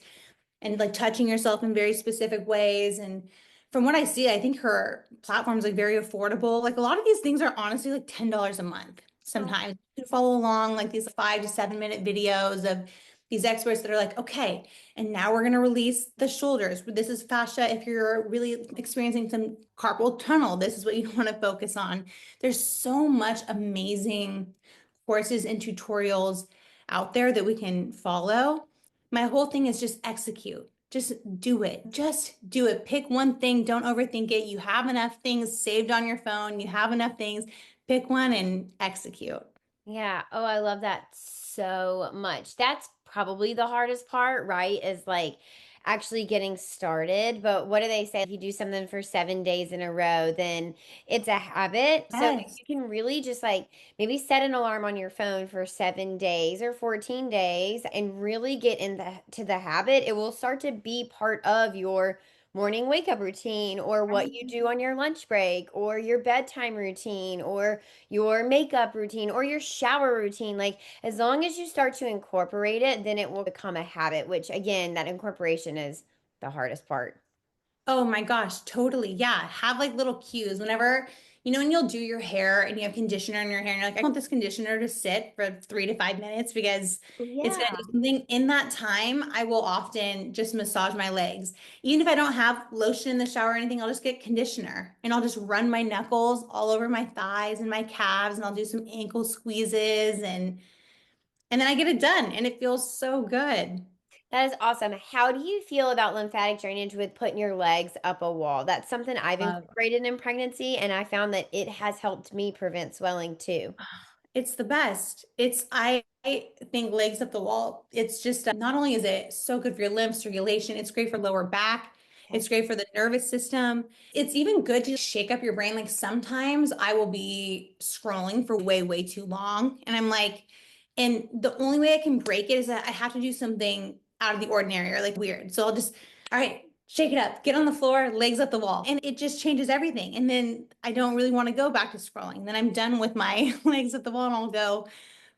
and like touching yourself in very specific ways. And from what I see, I think her platform is like very affordable. Like a lot of these things are honestly like $10 a month. Sometimes you can follow along like these 5 to 7 minute videos of these experts that are like, okay, and now we're going to release the shoulders. This is fascia. If you're really experiencing some carpal tunnel, this is what you want to focus on. There's so much amazing courses and tutorials out there that we can follow. My whole thing is just execute. Just do it. Just do it. Pick one thing. Don't overthink it. You have enough things saved on your phone. You have enough things. Pick one and execute. Yeah. Oh, I love that so much. That's probably the hardest part, right? Is like actually getting started. But what do they say? If you do something for 7 days in a row, then it's a habit. So if Yes. you can really just like maybe set an alarm on your phone for 7 days or 14 days and really get in the habit, it will start to be part of your morning wake up routine or what you do on your lunch break or your bedtime routine or your makeup routine or your shower routine. Like, as long as you start to incorporate it, then it will become a habit, which again, that incorporation is the hardest part. Oh my gosh, totally. Yeah. Have like little cues whenever, when you'll do your hair and you have conditioner in your hair and you're like, I want this conditioner to sit for 3 to 5 minutes because it's going to Yeah. do something. In that time, I will often just massage my legs. Even if I don't have lotion in the shower or anything, I'll just get conditioner and I'll just run my knuckles all over my thighs and my calves and I'll do some ankle squeezes and then I get it done and it feels so good. That is awesome. How do you feel about lymphatic drainage with putting your legs up a wall? That's something I've incorporated in pregnancy, and I found that it has helped me prevent swelling too. It's the best. I think legs up the wall. It's just not only is it so good for your lymph circulation, it's great for lower back. It's great for the nervous system. It's even good to shake up your brain. Like sometimes I will be scrolling for way, way too long. And I'm like, and the only way I can break it is that I have to do something out of the ordinary or like weird. So I'll just, all right, shake it up, get on the floor, legs up the wall. And it just changes everything. And then I don't really want to go back to scrolling. Then I'm done with my legs at the wall and I'll go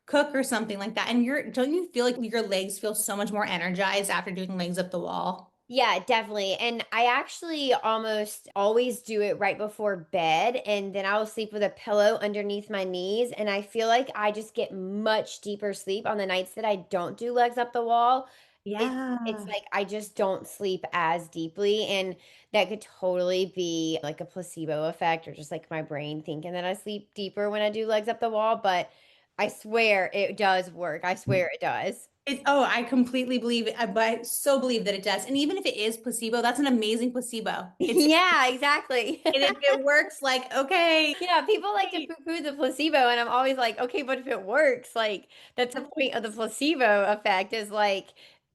cook or something like that. And don't you feel like your legs feel so much more energized after doing legs up the wall? Yeah, definitely. And I actually almost always do it right before bed, and then I will sleep with a pillow underneath my knees. And I feel like I just get much deeper sleep on the nights that I don't do legs up the wall. It's Yeah. like I just don't sleep as deeply. And that could totally be like a placebo effect or just like my brain thinking that I sleep deeper when I do legs up the wall. But I swear it does work. I swear it does. I completely believe it, but I so believe that it does. And even if it is placebo, that's an amazing placebo. Yeah, exactly. And if it works, like, okay, Yeah, people like to great. poo-poo the placebo, and I'm always like, okay, but if it works, like that's the point of the placebo effect is like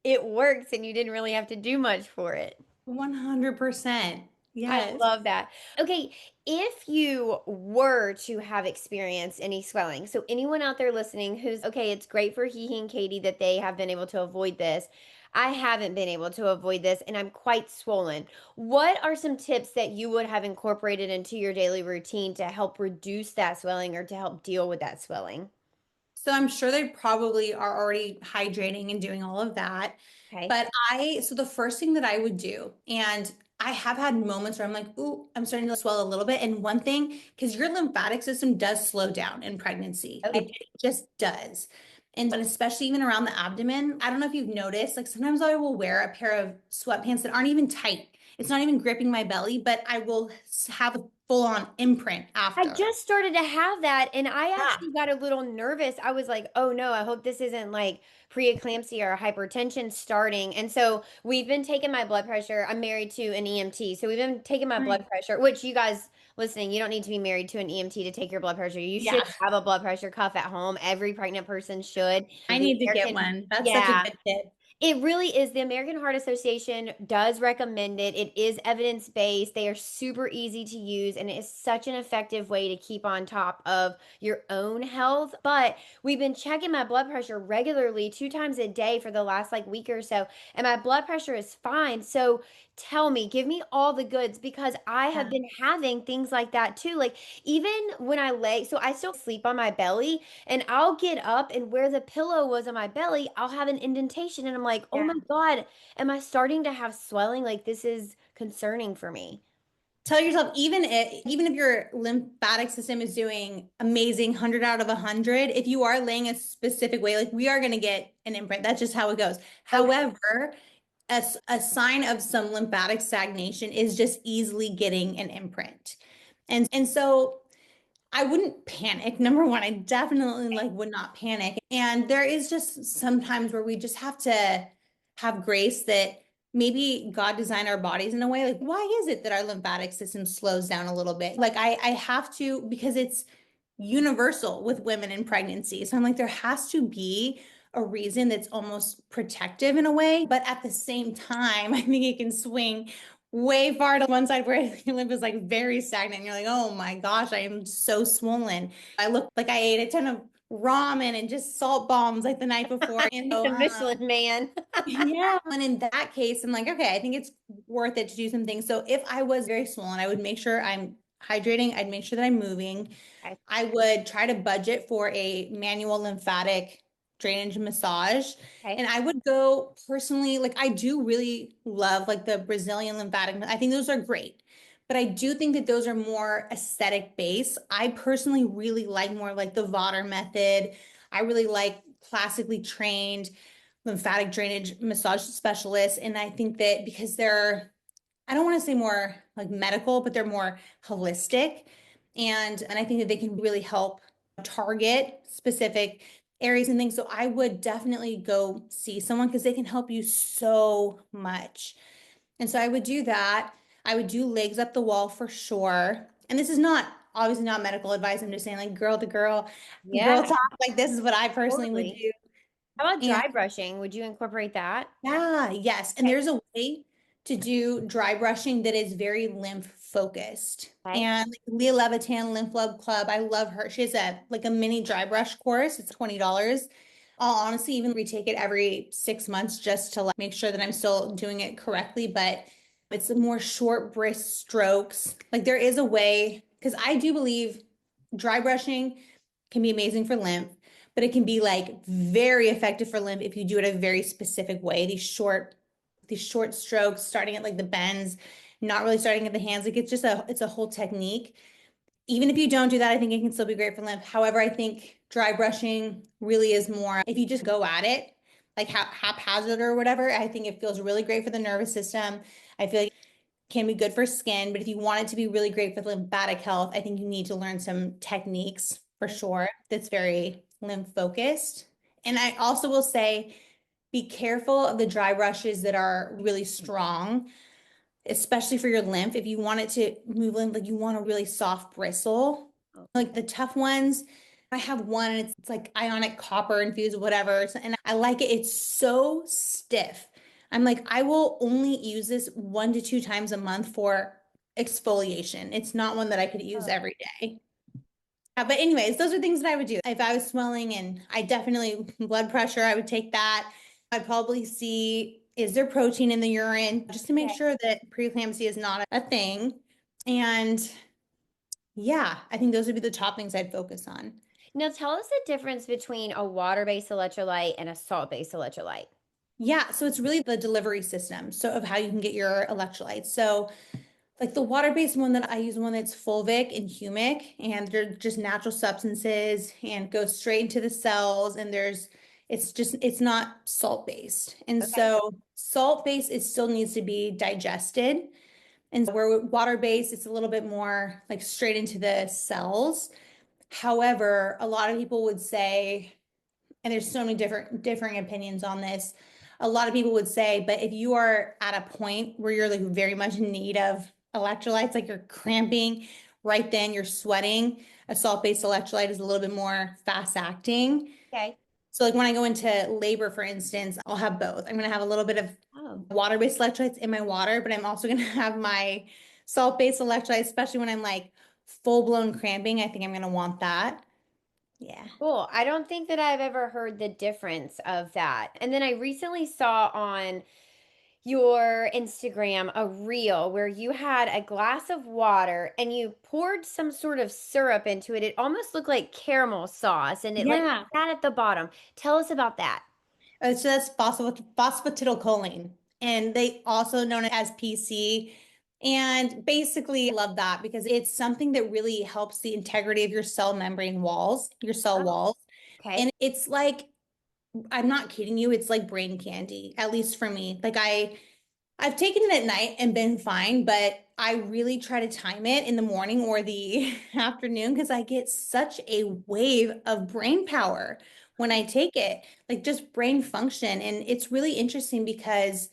it works and you didn't really have to do much for it. 100%. I Yes. love that. Okay, if you were to have experienced any swelling, so anyone out there listening who's okay, it's great for HeHe and Katey that they have been able to avoid this. I haven't been able to avoid this and I'm quite swollen. What are some tips that you would have incorporated into your daily routine to help reduce that swelling or to help deal with that swelling? So I'm sure they probably are already hydrating and doing all of that. Okay. But so the first thing that I would do, and I have had moments where I'm like, ooh, I'm starting to swell a little bit. And one thing, because your lymphatic system does slow down in pregnancy, Okay. it just does. And but especially even around the abdomen, I don't know if you've noticed, like sometimes I will wear a pair of sweatpants that aren't even tight. It's not even gripping my belly, but I will have a full-on imprint I after. just started to have that and I Yeah. actually got a little nervous. I was like, oh no, I hope this isn't like preeclampsia or hypertension starting. And so we've been taking my blood pressure. I'm married to an EMT. So we've been taking my blood pressure, which you guys listening, you don't need to be married to an EMT to take your blood pressure. You should Yeah. have a blood pressure cuff at home. Every pregnant person should. I The need to get American, one. That's such a yeah. good tip. It really is. The American Heart Association does recommend it. It is evidence-based. They are super easy to use, and it is such an effective way to keep on top of your own health. But we've been checking my blood pressure regularly, 2 times a day for the last like week or so, and my blood pressure is fine. So tell me, give me all the goods because I have Yeah. been having things like that too. Like even when I lay, so I still sleep on my belly and I'll get up and where the pillow was on my belly, I'll have an indentation. And I'm like, oh Yeah. my God, am I starting to have swelling? Like this is concerning for me. Tell yourself, even if your lymphatic system is doing amazing, 100 out of 100, if you are laying a specific way, like we are going to get an imprint. That's just how it goes. Okay. However, a sign of some lymphatic stagnation is just easily getting an imprint. And so I wouldn't panic. Number one, I definitely like would not panic. And there is just sometimes where we just have to have grace that maybe God designed our bodies in a way. Like, why is it that our lymphatic system slows down a little bit? Like I have to, because it's universal with women in pregnancy. So I'm like, there has to be a reason that's almost protective in a way. But at the same time, I think it can swing way far to one side where your lymph is like very stagnant. And you're like, oh my gosh, I am so swollen. I look like I ate a ton of ramen and just salt bombs like the night before. And Like so, the Michelin man. yeah. And in that case, I'm like, okay, I think it's worth it to do some things. So if I was very swollen, I would make sure I'm hydrating. I'd make sure that I'm moving. Okay. I would try to budget for a manual lymphatic drainage massage. Okay. And I would go personally, like I do really love like the Brazilian lymphatic. I think those are great. But I do think that those are more aesthetic based. I personally really like more like the Vater method. I really like classically trained lymphatic drainage massage specialists. And I think that because I don't want to say more like medical, but they're more holistic. And I think that they can really help target specific areas and things. So I would definitely go see someone because they can help you so much. And so I would do that. I would do legs up the wall for sure. And this is not obviously not medical advice. I'm just saying like girl to girl Yeah, talk. Like this is what I personally would totally. do. How about And dry brushing? Would you incorporate that? yeah, yes. And Okay. there's a way to do dry brushing that is very lymph focused. Okay. And like Leah Levitan Lymph Love Club, I love her. She has a mini dry brush course. It's $20. I'll honestly even retake it every 6 months just to like make sure that I'm still doing it correctly. But it's a more short, brisk strokes. Like there is a way, because I do believe dry brushing can be amazing for lymph, but it can be like very effective for lymph if you do it a very specific way. These short strokes, starting at like the bends, not really starting at the hands. Like it's a whole technique. Even if you don't do that, I think it can still be great for lymph. However, I think dry brushing really is more if you just go at it, like haphazard or whatever. I think it feels really great for the nervous system. I feel like it can be good for skin, but if you want it to be really great for lymphatic health, I think you need to learn some techniques for sure that's very lymph focused. And I also will say, be careful of the dry brushes that are really strong, especially for your lymph. If you want it to move lymph, like you want a really soft bristle, like the tough ones. I have one and it's like ionic copper infused, whatever. And I like it. It's so stiff. I'm like, I will only use this 1 to 2 times a month for exfoliation. It's not one that I could use every day. But anyways, those are things that I would do. If I was swelling and I definitely blood pressure, I would take that. I'd probably see Is there protein in the urine? Just to make Okay. sure that preeclampsia is not a thing. And yeah, I think those would be the top things I'd focus on. Now tell us the difference between a water-based electrolyte and a salt-based electrolyte. Yeah, so it's really the delivery system. So of how you can get your electrolytes. So like the water-based one that I use, one that's fulvic and humic, and they're just natural substances and go straight into the cells. And it's not salt-based. And Okay. so salt-based, it still needs to be digested. And where water-based, it's a little bit more like straight into the cells. However, a lot of people would say, and there's so many differing opinions on this. A lot of people would say, but if you are at a point where you're like very much in need of electrolytes, like you're cramping right then, you're sweating, a salt-based electrolyte is a little bit more fast acting. Okay. So like when I go into labor, for instance, I'll have both. I'm going to have a little bit of Oh. water-based electrolytes in my water, but I'm also going to have my salt-based electrolytes, especially when I'm like full-blown cramping. I think I'm going to want that. Yeah. Cool. I don't think that I've ever heard the difference of that. And then I recently saw on your Instagram a reel where you had a glass of water and you poured some sort of syrup into it. It almost looked like caramel sauce and it like Yeah. sat at the bottom. Tell us about that. So that's phosphatidylcholine, and they also known it as PC. And basically, I love that because it's something that really helps the integrity of your cell membrane walls, your cell Oh, walls. okay. And it's like, I'm not kidding you, it's like brain candy, at least for me. I've taken it at night and been fine, but I really try to time it in the morning or the afternoon because I get such a wave of brain power when I take it, like just brain function. And it's really interesting because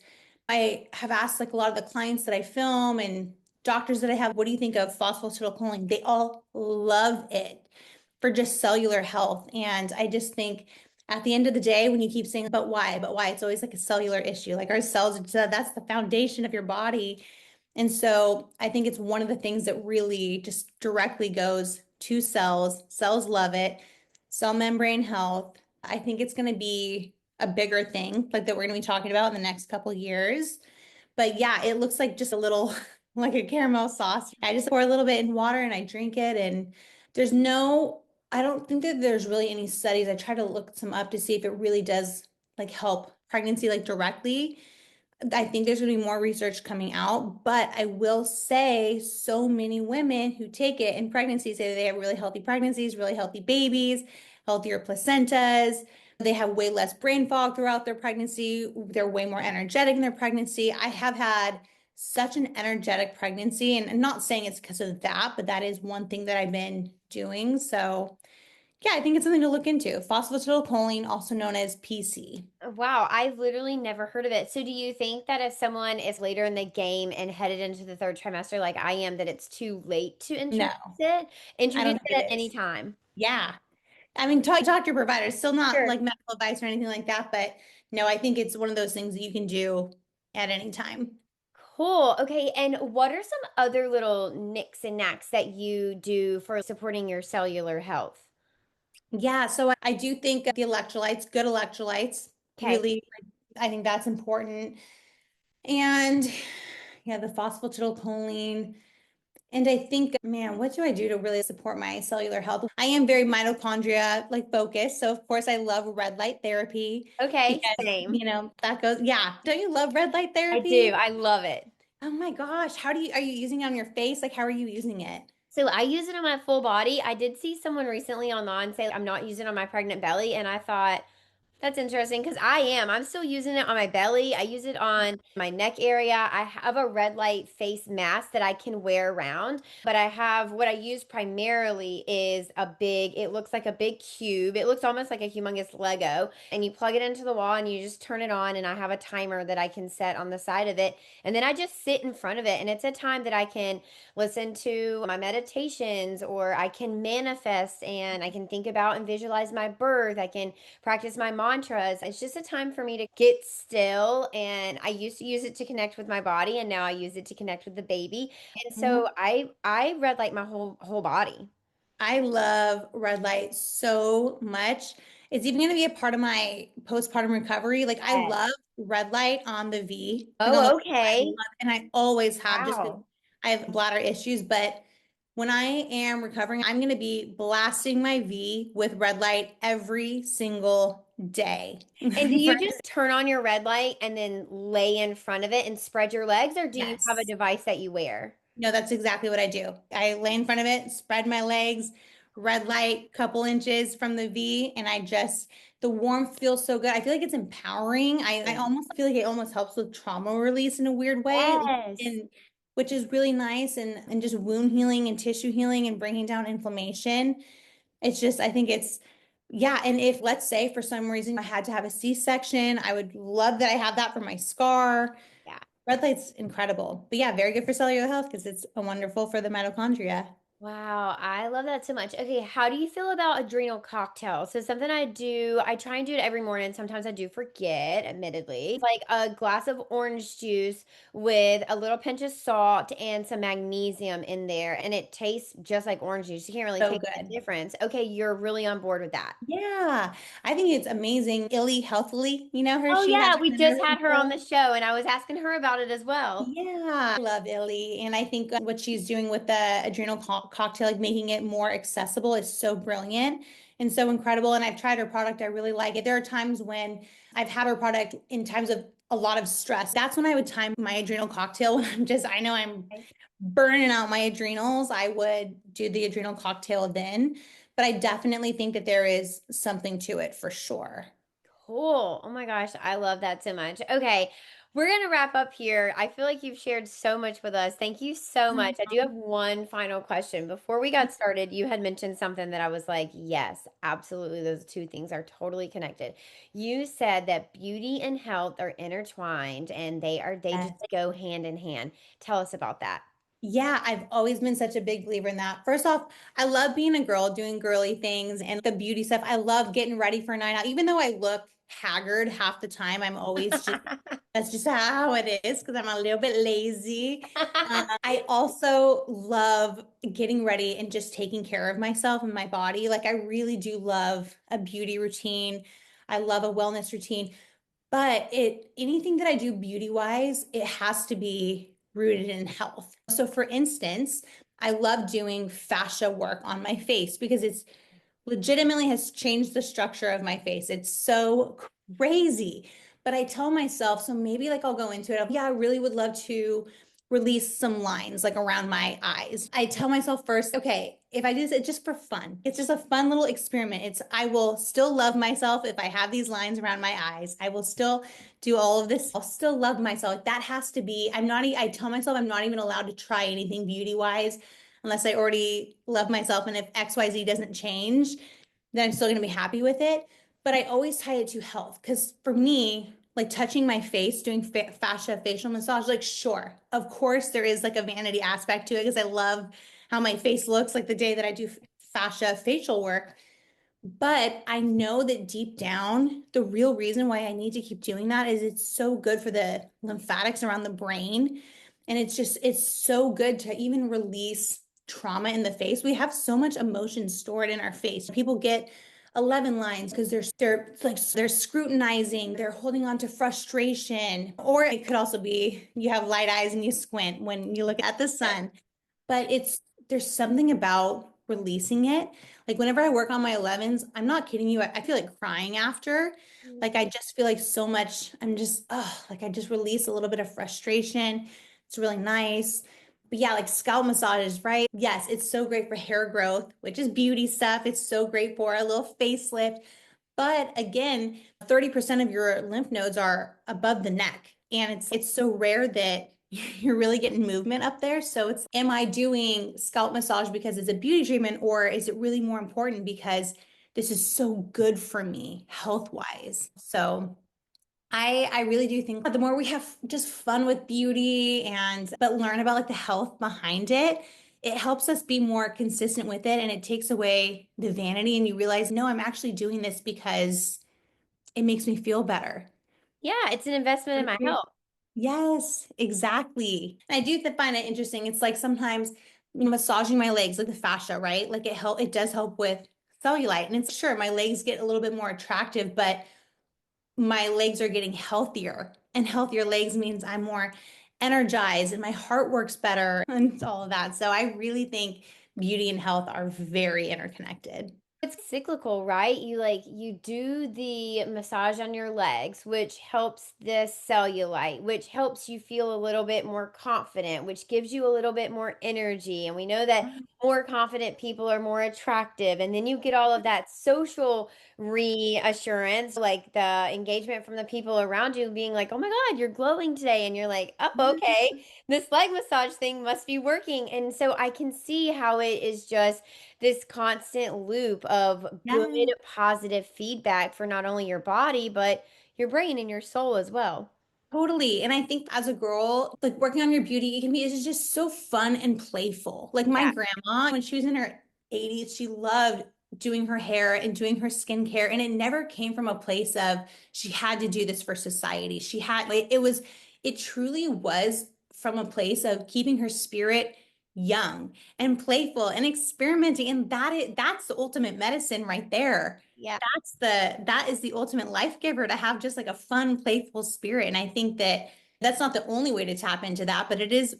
I have asked like a lot of the clients that I film and doctors that I have, what do you think of phosphatidylcholine? They all love it for just cellular health. And I just think at the end of the day, when you keep saying, but why, it's always like a cellular issue. Like our cells, that's the foundation of your body. And so I think it's one of the things that really just directly goes to cells. Cells love it. Cell membrane health. I think it's going to be a bigger thing, like that we're going to be talking about in the next couple of years. But yeah, it looks like just a little like a caramel sauce. I just pour a little bit in water and I drink it. And there's no, I don't think that there's really any studies. I try to look some up to see if it really does like help pregnancy like directly. I think there's going to be more research coming out, but I will say so many women who take it in pregnancy say that they have really healthy pregnancies, really healthy babies, healthier placentas. They have way less brain fog throughout their pregnancy. They're way more energetic in their pregnancy. I have had such an energetic pregnancy, and I'm not saying it's because of that, but that is one thing that I've been doing. So, yeah, I think it's something to look into. Phosphatidylcholine, also known as PC. Wow, I've literally never heard of it. So do you think that if someone is later in the game and headed into the third trimester like I am, that it's too late to No, introduce it? I Introduce don't it think at it any is. time. Yeah. I mean, talk to your provider. It's still not Sure. like medical advice or anything like that, but no, I think it's one of those things that you can do at any time. Cool. Okay. And what are some other little nicks and knacks that you do for supporting your cellular health? Yeah, so I do think the electrolytes, good electrolytes, Okay. really, I think that's important. And yeah, the phosphatidylcholine. And I think, man, what do I do to really support my cellular health? I am very mitochondria like focused. So of course I love red light therapy Okay. because, Same. that goes, yeah. Don't you love red light I do. therapy? I love it. Oh my gosh. Are you using it on your face? Like, how are you using it? So I use it on my full body. I did see someone recently online say I'm not using it on my pregnant belly, and I thought, that's interesting because I am. I'm still using it on my belly. I use it on my neck area. I have a red light face mask that I can wear around, but I have what I use primarily is it looks like a big cube. It looks almost like a humongous Lego, and you plug it into the wall and you just turn it on. And I have a timer that I can set on the side of it. And then I just sit in front of it. And it's a time that I can listen to my meditations or I can manifest and I can think about and visualize my birth. I can practice my mantras. It's just a time for me to get still. And I used to use it to connect with my body, and now I use it to connect with the baby. And Mhm. so I read like my whole body. I love red light so much. It's even going to be a part of my postpartum recovery. Like I Yes. love red light on the V and on the, Oh, I okay. love, and I always have just because Wow. I have bladder issues. But when I am recovering, I'm going to be blasting my V with red light every single day. And do For, you just turn on your red light and then lay in front of it and spread your legs, or do you have a yes. device that you wear? No, that's exactly what I do. I lay in front of it, spread my legs, red light, couple inches from the V, and the warmth feels so good. I feel like it's empowering. I almost feel like it almost helps with trauma release in a weird way, Yes. and which is really nice and just wound healing and tissue healing and bringing down inflammation. It's just, I think it's, yeah. And if, let's say, for some reason I had to have a C-section, I would love that I have that for my scar. Yeah. Red light's incredible. But yeah, very good for cellular health because it's wonderful for the mitochondria. Wow, I love that so much. Okay, how do you feel about adrenal cocktails? So something I do, I try and do it every morning. Sometimes I do forget, admittedly. Like a glass of orange juice with a little pinch of salt and some magnesium in there, and it tastes just like orange juice. You can't really So taste that good. difference. Okay, you're really on board with that. Yeah, I think it's amazing. Illy Healthily, you know her? Oh She has yeah, her we just had her on show. the show, and I was asking her about it as well. Yeah, I love Illy. And I think what she's doing with the adrenal cocktail, like making it more accessible, is so brilliant and so incredible. And I've tried her product. I really like it. There are times when I've had her product in times of a lot of stress. That's when I would time my adrenal cocktail when I know I'm Okay. burning out my adrenals. I would do the adrenal cocktail then. But I definitely think that there is something to it for sure. Cool. Oh my gosh, I love that so much. Okay, we're going to wrap up here. I feel like you've shared so much with us. Thank you so much. I do have one final question. Before we got started, you had mentioned something that I was like, yes, absolutely. Those two things are totally connected. You said that beauty and health are intertwined and they just go hand in hand. Tell us about that. Yeah, I've always been such a big believer in that. First off, I love being a girl, doing girly things and the beauty stuff. I love getting ready for a night out. Even though I look haggard half the time, I'm always just, that's just how it is because I'm a little bit lazy. I also love getting ready and just taking care of myself and my body. Like I really do love a beauty routine. I love a wellness routine. But anything that I do beauty wise, it has to be rooted in health. So for instance, I love doing fascia work on my face because it's legitimately has changed the structure of my face. It's so crazy. But I tell myself, so maybe like I'll go into it. Yeah, I really would love to release some lines like around my eyes. I tell myself first, okay, if I do this, it's just for fun. It's just a fun little experiment. I will still love myself if I have these lines around my eyes. I will still do all of this. I'll still love myself. Like that has to be, I tell myself I'm not even allowed to try anything beauty wise unless I already love myself. And if XYZ doesn't change, then I'm still going to be happy with it. But I always tie it to health because for me, like touching my face, doing fascia facial massage, like sure, of course there is like a vanity aspect to it because I love how my face looks like the day that I do fascia facial work. But I know that deep down, the real reason why I need to keep doing that is it's so good for the lymphatics around the brain. And it's so good to even release trauma in the face. We have so much emotion stored in our face. People get 11 lines because they're scrutinizing, they're holding on to frustration. Or it could also be you have light eyes and you squint when you look at the sun. But there's something about releasing it. Like whenever I work on my 11s, I'm not kidding you. I feel like crying after. Like I just feel like so much, like I just release a little bit of frustration. It's really nice. But yeah, like scalp massages, right? Yes, it's so great for hair growth, which is beauty stuff. It's so great for a little facelift. But again, 30% of your lymph nodes are above the neck. And it's so rare that you're really getting movement up there. So am I doing scalp massage because it's a beauty treatment, or is it really more important because this is so good for me health wise? So I really do think the more we have just fun with beauty but learn about like the health behind it, it helps us be more consistent with it and it takes away the vanity and you realize, no, I'm actually doing this because it makes me feel better. Yeah, it's an investment in my health. Yes, exactly. I do find it interesting. It's like sometimes massaging my legs, like the fascia, right? Like it does help with cellulite. And it's sure my legs get a little bit more attractive, but my legs are getting healthier, and healthier legs means I'm more energized and my heart works better and all of that. So I really think beauty and health are very interconnected. It's cyclical, right? You do the massage on your legs, which helps this cellulite, which helps you feel a little bit more confident, which gives you a little bit more energy. And we know that more confident people are more attractive. And then you get all of that social reassurance, like the engagement from the people around you being like, "Oh my God, you're glowing today." And you're like, "Oh, okay. This leg massage thing must be working." And so I can see how it is just this constant loop of good, Yeah. positive feedback for not only your body, but your brain and your soul as well. Totally. And I think as a girl, like working on your beauty, it can be, it's just so fun and playful. Like my Yeah. grandma, when she was in her 80s, she loved doing her hair and doing her skincare. And it never came from a place of she had to do this for society. She had, like, it truly was from a place of keeping her spirit young and playful and experimenting. And that's the ultimate medicine right there. Yeah. That is the ultimate life giver, to have just like a fun, playful spirit. And I think that that's not the only way to tap into that, but it is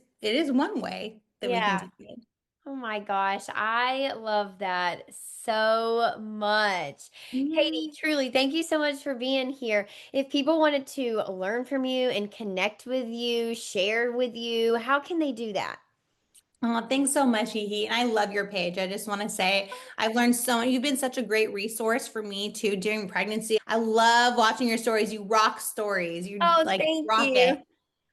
one way that we can Yeah. do it. Oh my gosh, I love that so much. Katie, Yeah. truly, thank you so much for being here. If people wanted to learn from you and connect with you, share with you, how can they do that? Oh, thanks so much, HeHe. And I love your page. I just want to say I've learned so much. You've been such a great resource for me too during pregnancy. I love watching your stories. You rock stories. You Oh, like thank rock you. it.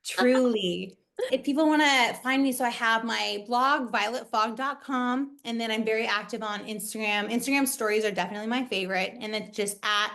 Truly. If people want to find me, so I have my blog, violetfog.com, and then I'm very active on Instagram. Instagram stories are definitely my favorite. And it's just at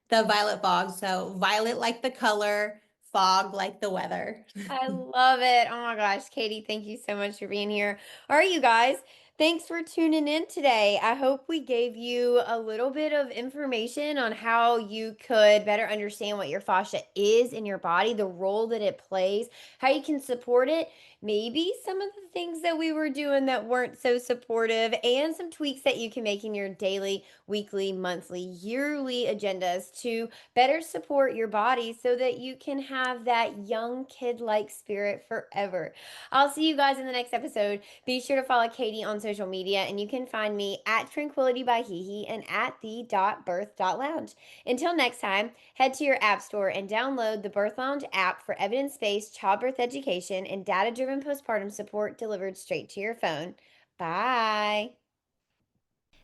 the Violet Fog. So violet like the color, fog like the weather. I love it. Oh my gosh, Katie, thank you so much for being here. All right, you guys, thanks for tuning in today. I hope we gave you a little bit of information on how you could better understand what your fascia is in your body, the role that it plays, how you can support it, maybe some of the things that we were doing that weren't so supportive, and some tweaks that you can make in your daily, weekly, monthly, yearly agendas to better support your body so that you can have that young kid like spirit forever. I'll see you guys in the next episode. Be sure to follow Katie on social media, and you can find me at Tranquility by HeHe and at the.birth.lounge. Until next time, head to your app store and download the Birth Lounge app for evidence-based childbirth education and data-driven postpartum support delivered straight to your phone. Bye.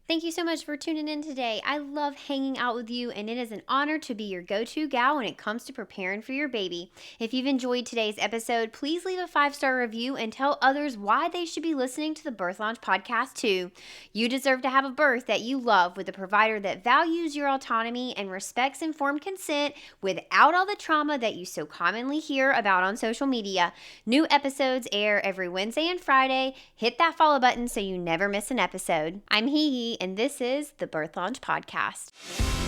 Thank you so much for tuning in today. I love hanging out with you, and it is an honor to be your go-to gal when it comes to preparing for your baby. If you've enjoyed today's episode, please leave a 5-star review and tell others why they should be listening to the Birth Lounge podcast too. You deserve to have a birth that you love with a provider that values your autonomy and respects informed consent without all the trauma that you so commonly hear about on social media. New episodes air every Wednesday and Friday. Hit that follow button so you never miss an episode. I'm HeHe, and this is the Birth Lounge Podcast.